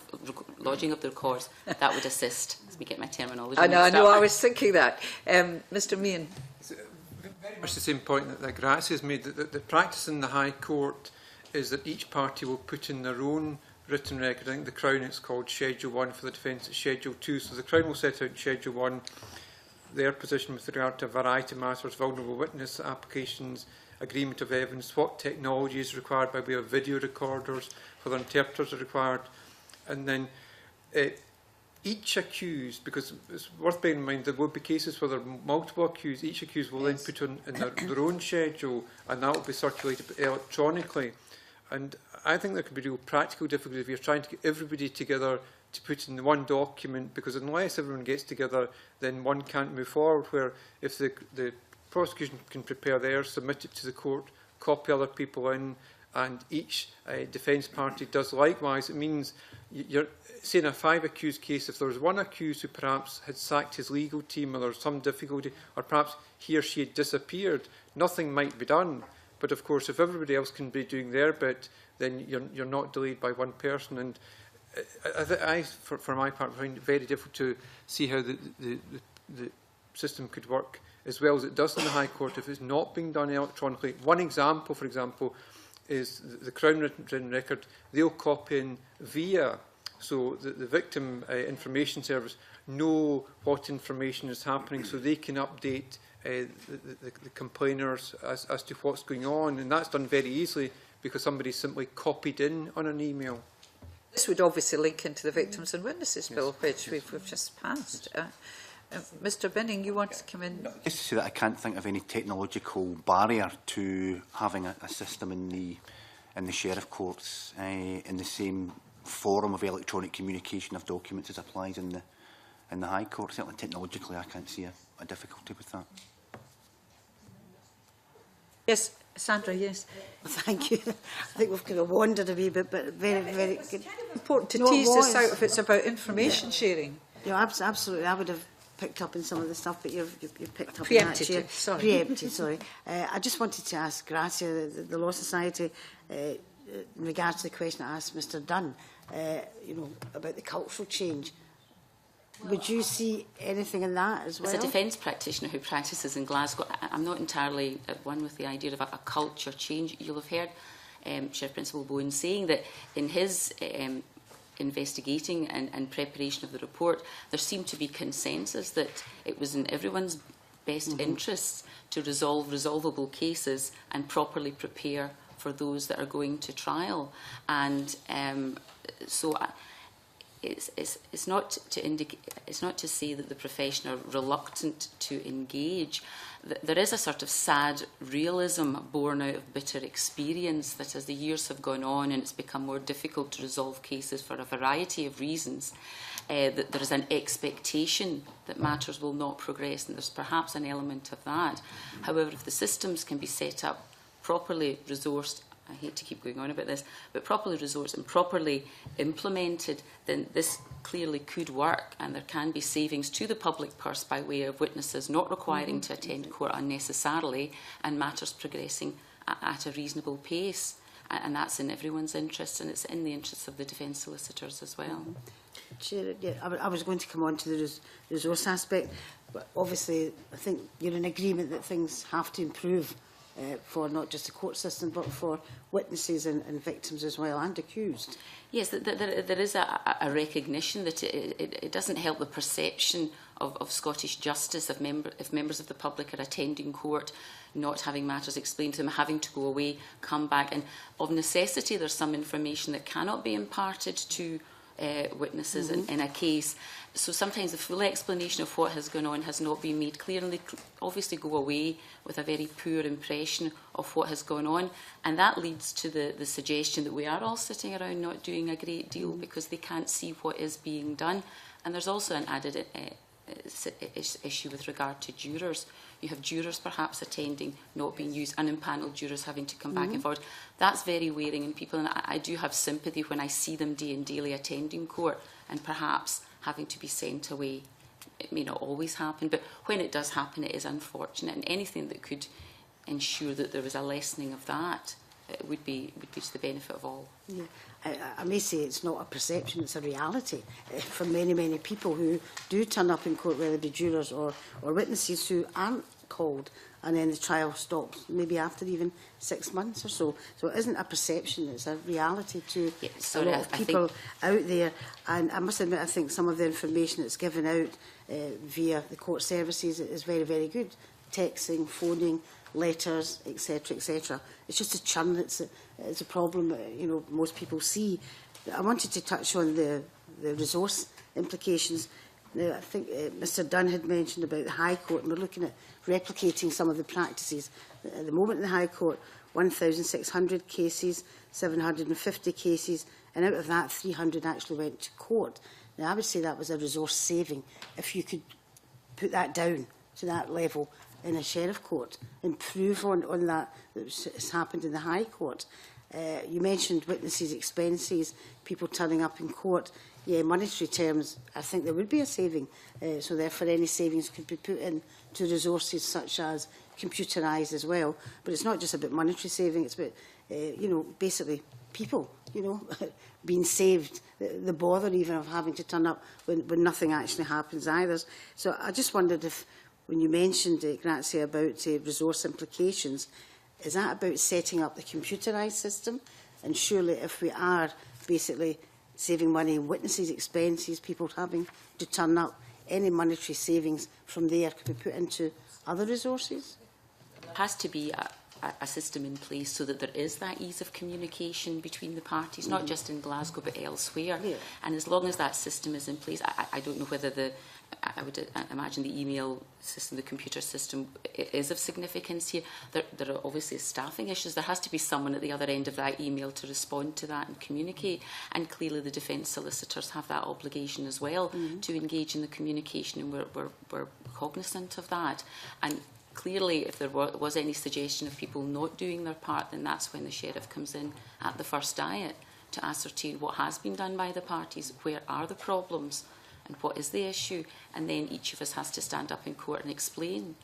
lodging of the records, that would assist. Let me get my terminology. I know, I was thinking that. Mr. Meehan. Very much the same point that Grazia has made. The practice in the High Court is that each party will put in their own written record. I think the Crown, it's called Schedule 1, for the defence it's Schedule 2. So the Crown will set out Schedule 1, their position with regard to a variety of matters, vulnerable witness applications, agreement of evidence, what technology is required by way of video recorders, whether interpreters are required, and then each accused, because it's worth bearing in mind there will be cases where there are multiple accused, each accused will then put in their own schedule, and that will be circulated electronically. And I think there could be real practical difficulties if you're trying to get everybody together to put in one document, because unless everyone gets together, then one can't move forward, where if the prosecution can prepare theirs, submit it to the court, copy other people in, and each defence party does likewise, it means you're say in a 5 accused case, if there was one accused who perhaps had sacked his legal team or there was some difficulty, or perhaps he or she had disappeared, nothing might be done. But of course, if everybody else can be doing their bit, then you're not delayed by one person. And for my part, find it very difficult to see how the system could work as well as it does in the High Court if it's not being done electronically. One example, for example, is the Crown written record. They'll copy in via, so the Victim Information Service know what information is happening, so they can update the complainers as to what's going on, and that's done very easily because somebody simply copied in on an email. This would obviously link into the Victims and Witnesses Bill, which we've just passed. Mr. Binning, you want to come in? Just to say that I can't think of any technological barrier to having a system in the sheriff courts in the same forum of electronic communication of documents as applies in the High Court. Certainly technologically I can't see a difficulty with that. Yes, Sandra, yes. Thank you. I think we've kind of wandered a wee bit, but very, very good. It's kind of important to tease this out if it's about information sharing. Yeah, absolutely. I would have picked up in some of the stuff, but you've picked up Preempted on that. you, sorry. Preempted, sorry. I just wanted to ask Grazia, the Law Society, in regards to the question I asked Mr Dunn, about the cultural change. Would you see anything in that as well? As a defence practitioner who practices in Glasgow, I'm not entirely at one with the idea of a culture change. You'll have heard Sheriff Principal Bowen saying that in his investigating and preparation of the report, there seemed to be consensus that it was in everyone's best interests to resolve resolvable cases and properly prepare for those that are going to trial. And so it's not to say that the profession are reluctant to engage. There is a sort of sad realism born out of bitter experience that as the years have gone on and it's become more difficult to resolve cases for a variety of reasons, that there is an expectation that matters will not progress, and there's perhaps an element of that. However, if the systems can be set up properly resourced, I hate to keep going on about this, but properly resourced and properly implemented, then this clearly could work, and there can be savings to the public purse by way of witnesses not requiring to attend court unnecessarily and matters progressing at a reasonable pace. And that's in everyone's interest, and it's in the interests of the defence solicitors as well. Chair, yeah, I was going to come on to the resource aspect, but obviously I think you're in agreement that things have to improve for not just the court system, but for witnesses and victims as well, and accused. Yes, there is a recognition that it doesn't help the perception of Scottish justice if members of the public are attending court, not having matters explained to them, having to go away, come back, and of necessity there's some information that cannot be imparted to witnesses in a case. So sometimes the full explanation of what has gone on has not been made clear, and they obviously go away with a very poor impression of what has gone on, and that leads to the suggestion that we are all sitting around not doing a great deal because they can't see what is being done. And there's also an added issue with regard to jurors. You have jurors perhaps attending, not being used, unimpanelled jurors having to come back and forward. That's very wearing in people, and I do have sympathy when I see them day and daily attending court and perhaps having to be sent away. It may not always happen, but when it does happen, it is unfortunate, and anything that could ensure that there was a lessening of that would be to the benefit of all. Yeah. I may say it's not a perception, it's a reality for many, many people who do turn up in court, whether they be jurors or witnesses who aren't called, and then the trial stops, maybe after even 6 months or so. So it isn't a perception, it's a reality to a lot of people out there. And I must admit, I think some of the information that's given out via the court services is very, very good. Texting, phoning, letters, etc., etc. It's just a churn that's a problem, you know, most people see. I wanted to touch on the resource implications. Now, I think Mr Dunn had mentioned about the High Court, and we're looking at replicating some of the practices. At the moment in the High Court, 1,600 cases, 750 cases, and out of that, 300 actually went to court. Now, I would say that was a resource saving if you could put that down to that level in a sheriff court, improve on that has happened in the High Court. You mentioned witnesses' expenses, people turning up in court. Yeah, monetary terms, I think there would be a saving. So therefore, any savings could be put in to resources such as computerised as well. But it's not just about monetary saving, it's about, you know, basically people, you know, being saved, the bother even of having to turn up when nothing actually happens either. So I just wondered if, when you mentioned, Grazia, about resource implications, is that about setting up the computerised system? And surely if we are basically saving money in witnesses' expenses, people having to turn up, any monetary savings from there could be put into other resources? There has to be a system in place so that there is that ease of communication between the parties, not just in Glasgow but elsewhere. Yeah. And as long as that system is in place, I don't know whether I would imagine the email system, the computer system, is of significance here. There are obviously staffing issues. There has to be someone at the other end of that email to respond to that and communicate. And clearly the defence solicitors have that obligation as well to engage in the communication, and we're cognisant of that. And clearly, if there was any suggestion of people not doing their part, then that's when the sheriff comes in at the first diet to ascertain what has been done by the parties, where are the problems, and what is the issue, and then each of us has to stand up in court and explain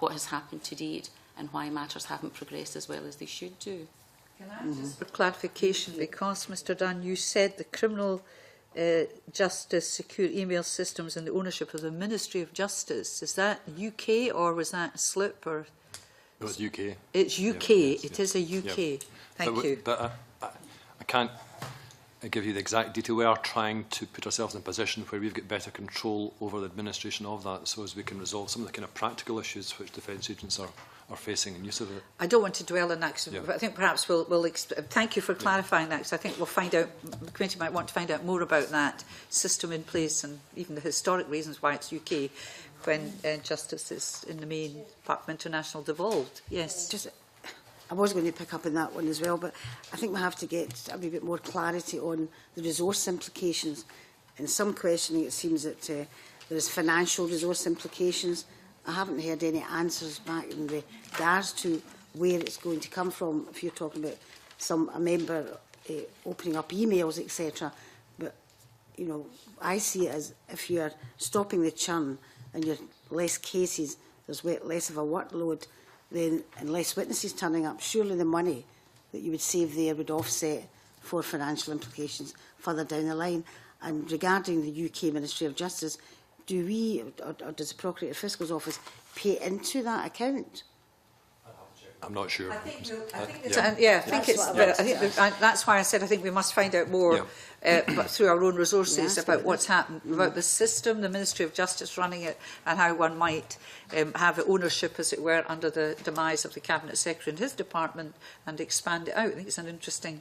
what has happened to date and why matters haven't progressed as well as they should do. Can I just for clarification, because Mr Dunn, you said the criminal justice secure email systems in the ownership of the Ministry of Justice. Is that UK or was that a slip? Or no, it's UK. It's UK. Yeah, it is a UK. Yeah. Thank you. But I can't give you the exact detail. We are trying to put ourselves in a position where we've got better control over the administration of that, so as we can resolve some of the kind of practical issues which defence agents are facing in use of it. I don't want to dwell on that, but I think perhaps we'll thank you for clarifying that, because I think we'll find out, the committee might want to find out more about that system in place and even the historic reasons why it's UK when justice is in the main part of international devolved. Yes. I was going to pick up on that one as well, but I think we have to get a wee bit more clarity on the resource implications. In some questioning, it seems that there is financial resource implications. I haven't heard any answers back in regards to where it's going to come from. If you're talking about a member opening up emails, etc., but you know, I see it as if you are stopping the churn and you're less cases, there's less of a workload. Then, and less witnesses turning up, surely the money that you would save there would offset for financial implications further down the line. And regarding the UK Ministry of Justice, do we, or does the Procurator Fiscal's Office pay into that account? I'm not sure. I think that's why I said I think we must find out more but through our own resources, Yeah, about what's happened, about the system, the Ministry of Justice running it, and how one might have ownership, as it were, under the demise of the Cabinet Secretary in his department and expand it out. I think it's an interesting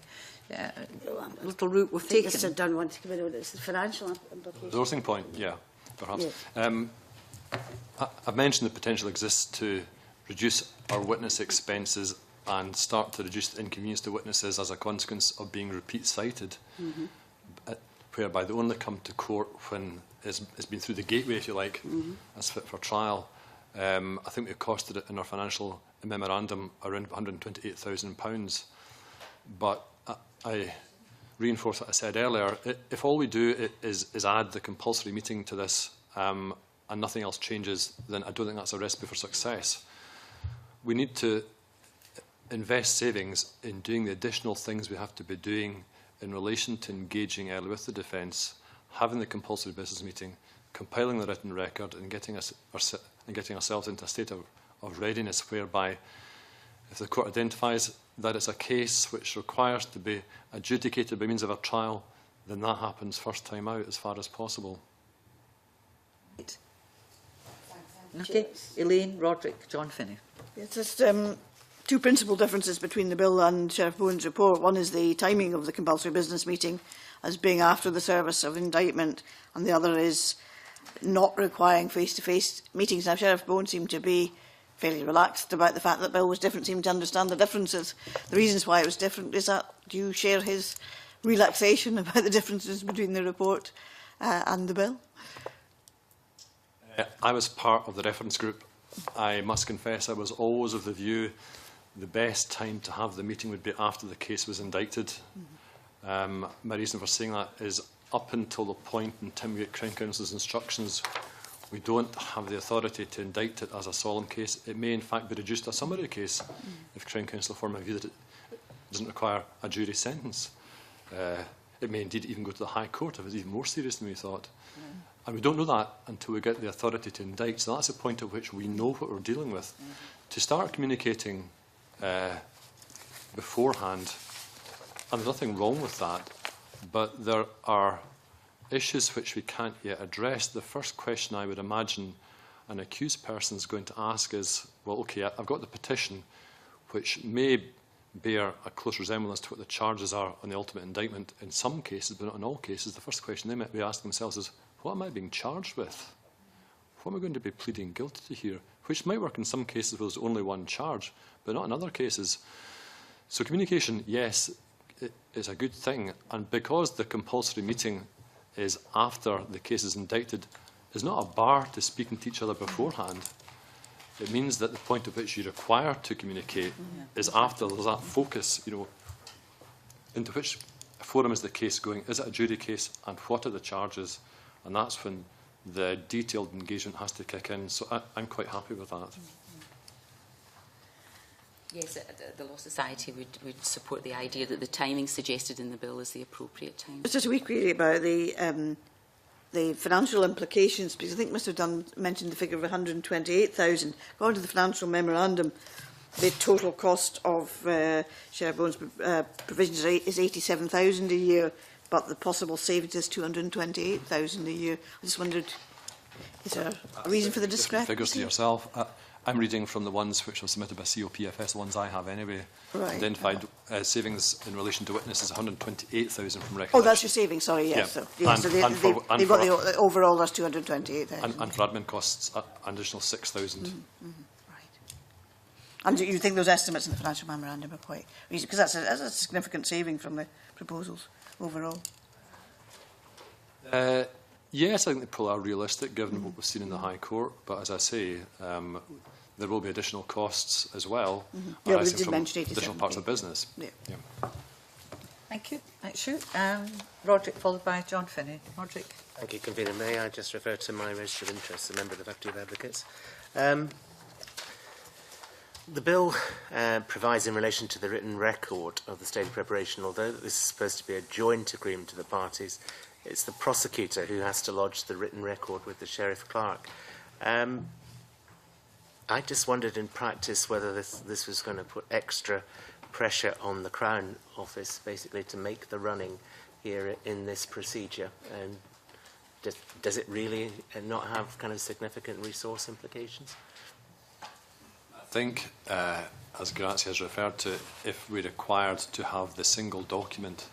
little route we've taken. Mr Dunn wants to come in on this financial implications. Resourcing point, yeah, perhaps. Yeah. I've mentioned the potential exists to reduce our witness expenses and start to reduce the inconvenience to witnesses as a consequence of being repeat cited, whereby they only come to court when it's been through the gateway, if you like, as fit for trial. I think we costed it in our financial memorandum around £128,000. But I reinforce what I said earlier. If all we do is add the compulsory meeting to this and nothing else changes, then I don't think that's a recipe for success. We need to invest savings in doing the additional things we have to be doing in relation to engaging early with the defence, having the compulsory business meeting, compiling the written record and getting ourselves into a state of readiness whereby if the court identifies that it's a case which requires to be adjudicated by means of a trial, then that happens first time out as far as possible. Okay, Elaine, Roderick, John Finney. It's just two principal differences between the bill and Sheriff Bowen's report. One is the timing of the compulsory business meeting as being after the service of indictment, and the other is not requiring face-to-face meetings. Now, Sheriff Bowen seemed to be fairly relaxed about the fact that the bill was different, seemed to understand the differences. The reasons why it was different, is that, do you share his relaxation about the differences between the report and the bill? I was part of the reference group. I must confess I was always of the view the best time to have the meeting would be after the case was indicted. My reason for saying that is up until the point in time we get Crown Counsel's instructions, we don't have the authority to indict it as a solemn case. It may in fact be reduced to a summary case if Crown Counsel form a view that it doesn't require a jury sentence. It may indeed even go to the High Court if it's even more serious than we thought. And we don't know that until we get the authority to indict. So that's the point at which we know what we're dealing with. To start communicating beforehand, and there's nothing wrong with that, but there are issues which we can't yet address. The first question I would imagine an accused person is going to ask is, well, okay, I've got the petition, which may bear a close resemblance to what the charges are on the ultimate indictment in some cases, but not in all cases. The first question they might be asking themselves is, what am I being charged with? What am I going to be pleading guilty to here? Which might work in some cases where there's only one charge, but not in other cases. So communication, yes, is a good thing. And because the compulsory meeting is after the case is indicted, is not a bar to speaking to each other beforehand. It means that the point at which you're required to communicate is after there's that focus, into which forum is the case going? Is it a jury case? And what are the charges? And that's when the detailed engagement has to kick in. So I'm quite happy with that. Yes, the Law Society would support the idea that the timing suggested in the bill is the appropriate time. Just a wee query about the financial implications, because I think Mr Dunn mentioned the figure of 128,000. According to the financial memorandum, the total cost of Sheriff Bowen's provisions is 87,000 a year, but the possible savings is 228,000 a year. I just wondered, is there a reason for the discrepancy? Figures to yourself. I'm reading from the ones which were submitted by COPFS, the ones I have anyway. Right. Identified savings in relation to witnesses, 128,000 from recollection. Oh, that's your savings, sorry, yes. Yeah. So, they've got the overall, that's 228,000. And for admin costs, an additional 6,000. Right. And do you think those estimates in the financial memorandum are quite reasonable? Because that's a significant saving from the proposals overall. Yes, I think they probably are realistic, given what we've seen in the High Court. But as I say, there will be additional costs as well, Yeah, we arising did from mention 87. additional parts of business. Yeah. Thank you. Thanks, you. Roderick, followed by John Finney. Roderick. Thank you, Convener. May I just refer to my register of interests, a member of the Faculty of Advocates? The bill provides in relation to the written record of the state of preparation, although this is supposed to be a joint agreement of the parties, it's the prosecutor who has to lodge the written record with the Sheriff Clerk. I just wondered in practice whether this was going to put extra pressure on the Crown Office, basically to make the running here in this procedure? And does it really not have kind of significant resource implications? I think, as Grazia has referred to, if we're required to have the single document,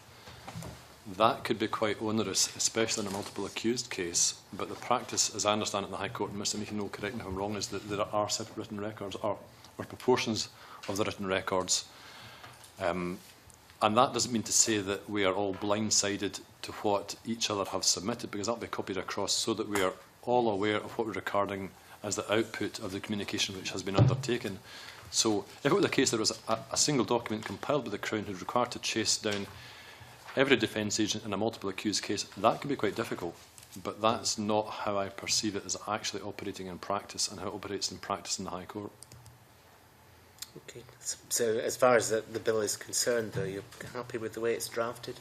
that could be quite onerous, especially in a multiple accused case. But the practice, as I understand it in the High Court, and Mr Meehan will correct me if I'm wrong, is that there are separate written records, or proportions of the written records. And that doesn't mean to say that we are all blindsided to what each other have submitted, because that will be copied across so that we are all aware of what we're recording as the output of the communication which has been undertaken. So if it were the case there was a single document compiled by the Crown who is required to chase down every defence agent in a multiple accused case, that could be quite difficult. But that's not how I perceive it as actually operating in practice, and how it operates in practice in the High Court. Okay. So as far as the bill is concerned, though, you're happy with the way it's drafted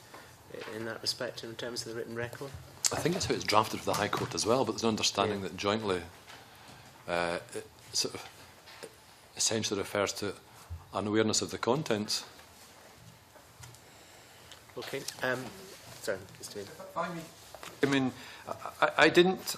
in that respect in terms of the written record? I think it's how it's drafted for the High Court as well, but there's an understanding that jointly it sort of essentially refers to an awareness of the contents. Okay. Sorry, Mr. I mean, I didn't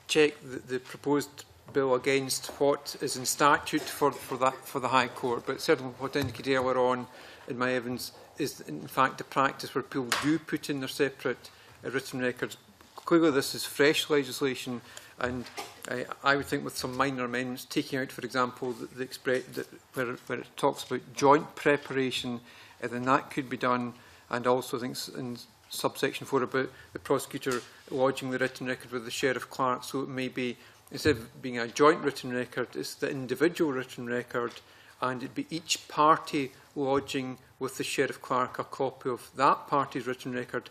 check the proposed bill against what is in statute for the High Court, but certainly what I indicated earlier on in my evidence is in fact the practice where people do put in their separate written records. Clearly this is fresh legislation, and I would think with some minor amendments, taking out, for example, where it talks about joint preparation, then that could be done, and also I think in subsection 4 about the prosecutor lodging the written record with the Sheriff Clerk, so it may be, instead of being a joint written record, it's the individual written record, and it'd be each party lodging with the Sheriff Clerk a copy of that party's written record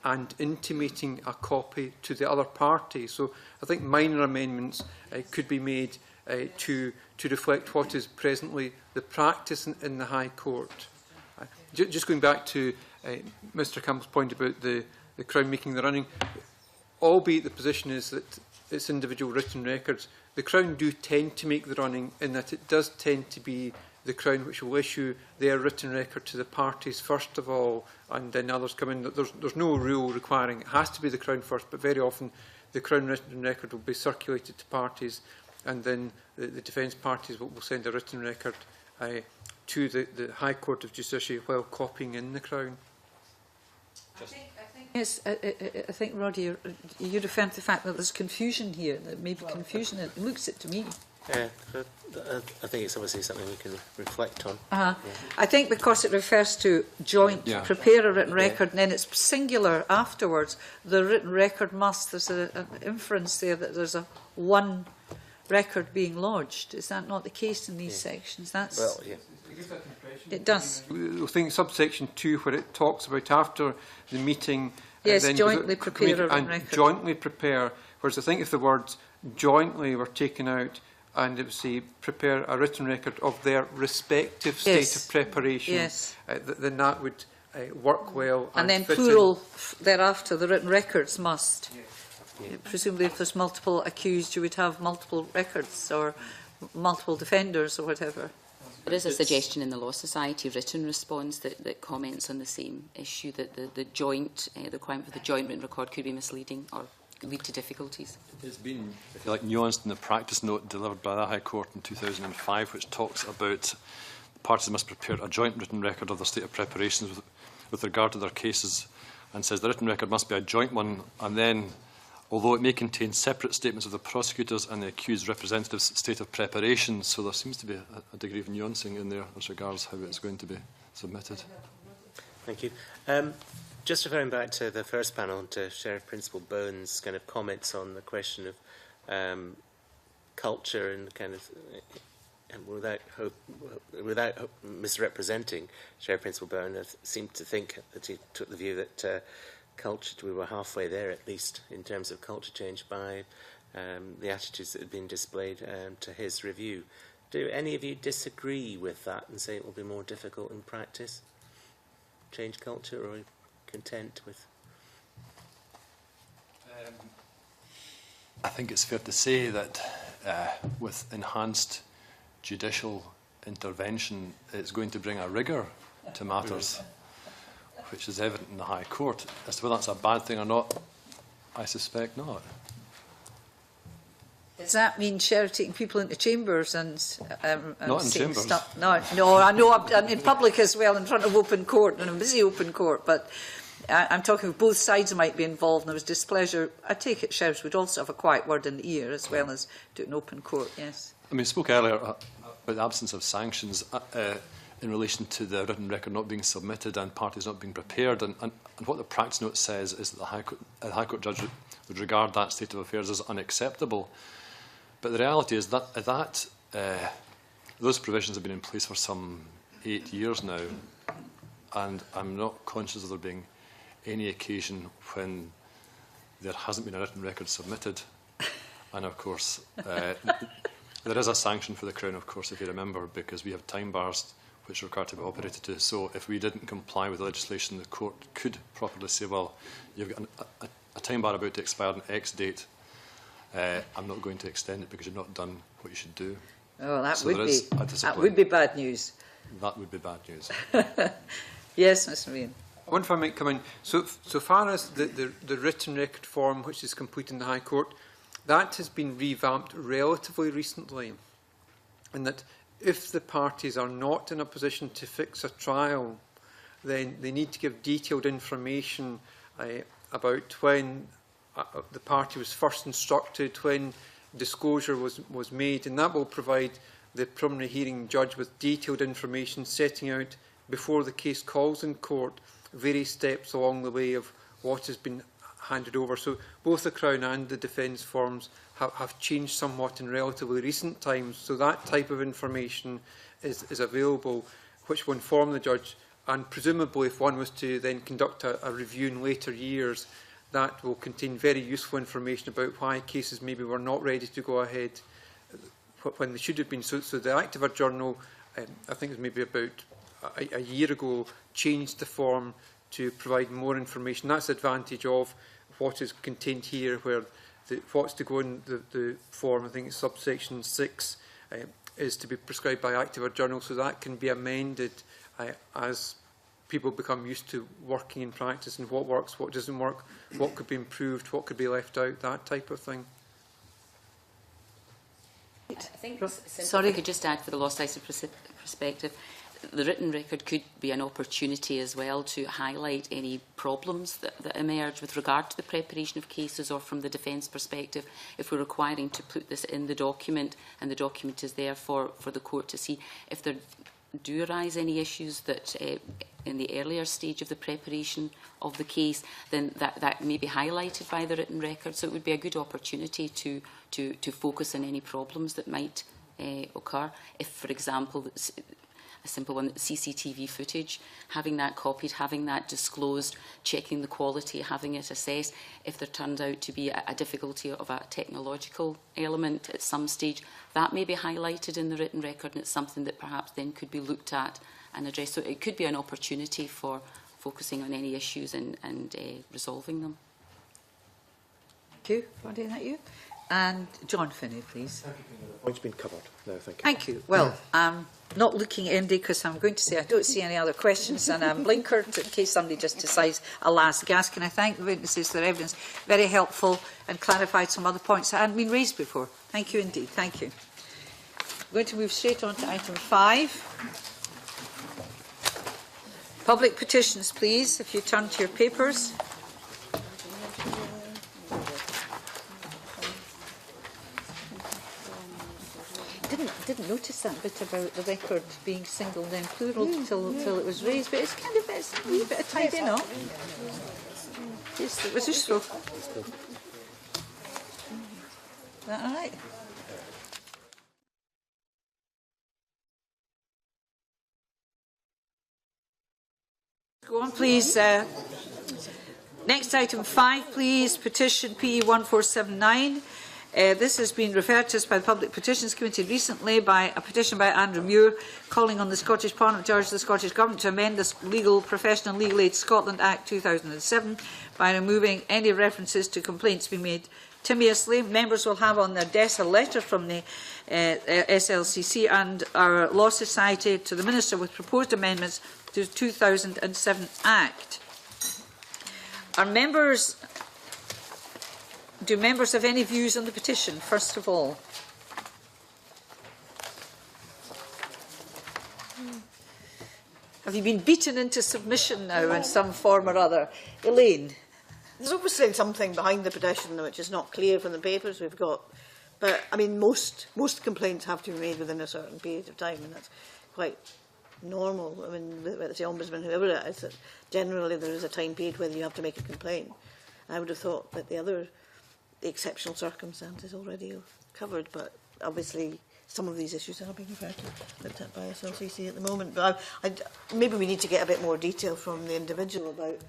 and intimating a copy to the other party. So I think minor amendments could be made to reflect what is presently the practice in the High Court. Just going back to Mr Campbell's point about the Crown making the running, albeit the position is that it's individual written records, the Crown do tend to make the running in that it does tend to be the Crown which will issue their written record to the parties first of all, and then others come in. There's no rule requiring it has to be the Crown first, but very often the Crown written record will be circulated to parties, and then the defence parties will send a written record to the High Court of Justiciary while copying in the Crown. Yes, I think, Roddy, you're referring to the fact that there's confusion here, that may be confusion. It looks it to me. I think it's obviously something we can reflect on. I think because it refers to joint, prepare a written record, and then it's singular afterwards, the written record must, there's an inference there that there's one record being lodged. Is that not the case in these sections? That's, well, yeah. It does. I think subsection 2, where it talks about after the meeting, yes, then jointly prepare a written record. Jointly prepare, whereas I think if the words jointly were taken out, and it would say prepare a written record of their respective state of preparation, then that would work well. And then plural thereafter, the written records must. Presumably if there's multiple accused, you would have multiple records or multiple defenders or whatever. There is a suggestion in the Law Society written response that comments on the same issue, that the requirement for the joint written record could be misleading or lead to difficulties. It's been, if you like, nuanced in the practice note delivered by the High Court in 2005, which talks about the parties must prepare a joint written record of their state of preparations with regard to their cases, and says the written record must be a joint one, and then, although it may contain separate statements of the prosecutors and the accused representatives' state of preparation, so there seems to be a degree of nuancing in there as regards how it's going to be submitted. Thank you. Just referring back to the first panel and to Sheriff Principal Bowen's kind of comments on the question of culture and kind of, and without misrepresenting Sheriff Principal Bowen, I seemed to think that he took the view that culture, we were halfway there at least in terms of culture change by the attitudes that had been displayed to his review. Do any of you disagree with that and say it will be more difficult in practice? Change culture, or content with? I think it's fair to say that with enhanced judicial intervention, it's going to bring a rigour to matters, which is evident in the High Court. As to whether that's a bad thing or not, I suspect not. Does that mean taking people into chambers and not in saying chambers. stuff? No, I know I'm in public as well, in front of open court, and a busy open court, but I'm talking of both sides might be involved, and there was displeasure. I take it sheriffs would also have a quiet word in the ear as well as do it in open court, yes. I mean, I spoke earlier about the absence of sanctions in relation to the written record not being submitted and parties not being prepared, and what the practice note says is that the High Court judge would regard that state of affairs as unacceptable. But the reality is that those provisions have been in place for some 8 years now, and I'm not conscious of there being any occasion when there hasn't been a written record submitted. And of course, there is a sanction for the Crown, of course, if you remember, because we have time bars which are required to be operated to. So if we didn't comply with the legislation, the court could properly say, well, you've got a time bar about to expire on X date. I'm not going to extend it because you've not done what you should do. Oh, that so would be bad news. That would be bad news. Yes, Mr. Meehan. I wonder if I might come in. So far as the written record form, which is complete in the High Court, that has been revamped relatively recently, and that if the parties are not in a position to fix a trial, then they need to give detailed information about when the party was first instructed, when disclosure was made, and that will provide the preliminary hearing judge with detailed information setting out, before the case calls in court, various steps along the way of what has been handed over. So both the Crown and the defence forms have changed somewhat in relatively recent times, so that type of information is available, which will inform the judge, and presumably if one was to then conduct a review in later years, that will contain very useful information about why cases maybe were not ready to go ahead when they should have been. So the Activer Journal, I think it was maybe about a year ago, changed the form to provide more information. That's the advantage of what is contained here, where what's to go in the form, I think it's subsection 6, is to be prescribed by Activer Journal, so that can be amended as people become used to working in practice and what works, what doesn't work, what could be improved, what could be left out, that type of thing. I think, if I could just add for the Law Society perspective, the written record could be an opportunity as well to highlight any problems that emerge with regard to the preparation of cases, or from the defence perspective, if we're requiring to put this in the document and the document is there for the court to see. If there do arise any issues that in the earlier stage of the preparation of the case, then that may be highlighted by the written record. So it would be a good opportunity to focus on any problems that might occur. If, for example, a simple one, CCTV footage, having that copied, having that disclosed, checking the quality, having it assessed. If there turned out to be a difficulty of a technological element at some stage, that may be highlighted in the written record, and it's something that perhaps then could be looked at and addressed. So it could be an opportunity for focusing on any issues and resolving them. Thank you. Roddy, thank you. And John Finney, please. Thank you. The point's been covered. No, thank you. Thank you. Well, I'm not looking at Andy because I'm going to say I don't see any other questions, and I'm blinkered in case somebody just decides a last gasp. Can I thank the witnesses for their evidence? Very helpful, and clarified some other points that hadn't been raised before. Thank you indeed. Thank you. I'm going to move straight on to item 5. Public petitions, please, if you turn to your papers. Didn't notice that bit about the record being single then plural till it was raised, but it's kind of a wee bit of tidying up. Yes, it was useful. Is that all right? Go on, please. Next item 5, please. Petition P1479. This has been referred to us by the Public Petitions Committee recently by a petition by Andrew Muir calling on the Scottish Parliament to urge the Scottish Government to amend the Professional Legal Aid Scotland Act 2007 by removing any references to complaints being made Timiously, members will have on their desk a letter from the SLCC and our Law Society to the Minister with proposed amendments to the 2007 Act. Do members have any views on the petition, first of all? Have you been beaten into submission now in some form or other? Elaine? There's obviously something behind the petition which is not clear from the papers we've got. But, I mean, most complaints have to be made within a certain period of time, and that's quite normal. I mean, whether it's the Ombudsman, whoever it is, that generally there is a time period whether you have to make a complaint. I would have thought that the exceptional circumstances already are covered, but obviously some of these issues are being looked at by SLCC at the moment. But maybe we need to get a bit more detail from the individual about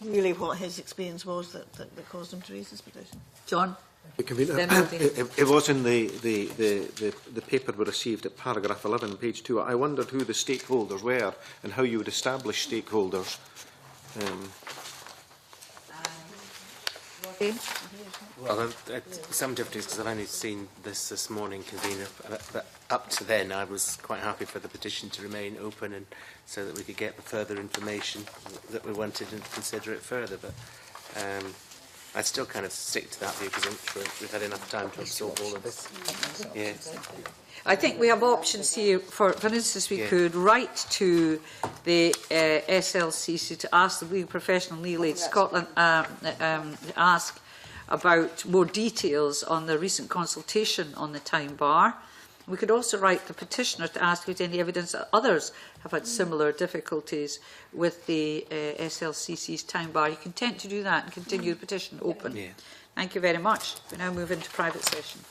really what his experience was that caused him to raise this petition. John? It was in the paper we received at paragraph 11, page 2. I wondered who the stakeholders were and how you would establish stakeholders. Well, some difficulties because I've only seen this morning, convener. But up to then, I was quite happy for the petition to remain open, and so that we could get the further information that we wanted and consider it further. But I'd still kind of stick to that view because I'm sure we've had enough time to absorb all of this. Yeah. I think we have options here. For instance, we could write to the SLCC to ask the Legal Professional Legal Aid Scotland ask about more details on the recent consultation on the time bar. We could also write the petitioner to ask if there's any evidence that others have had similar difficulties with the SLCC's time bar. Are you content to do that and continue the petition open? Yeah. Thank you very much. We now move into private session.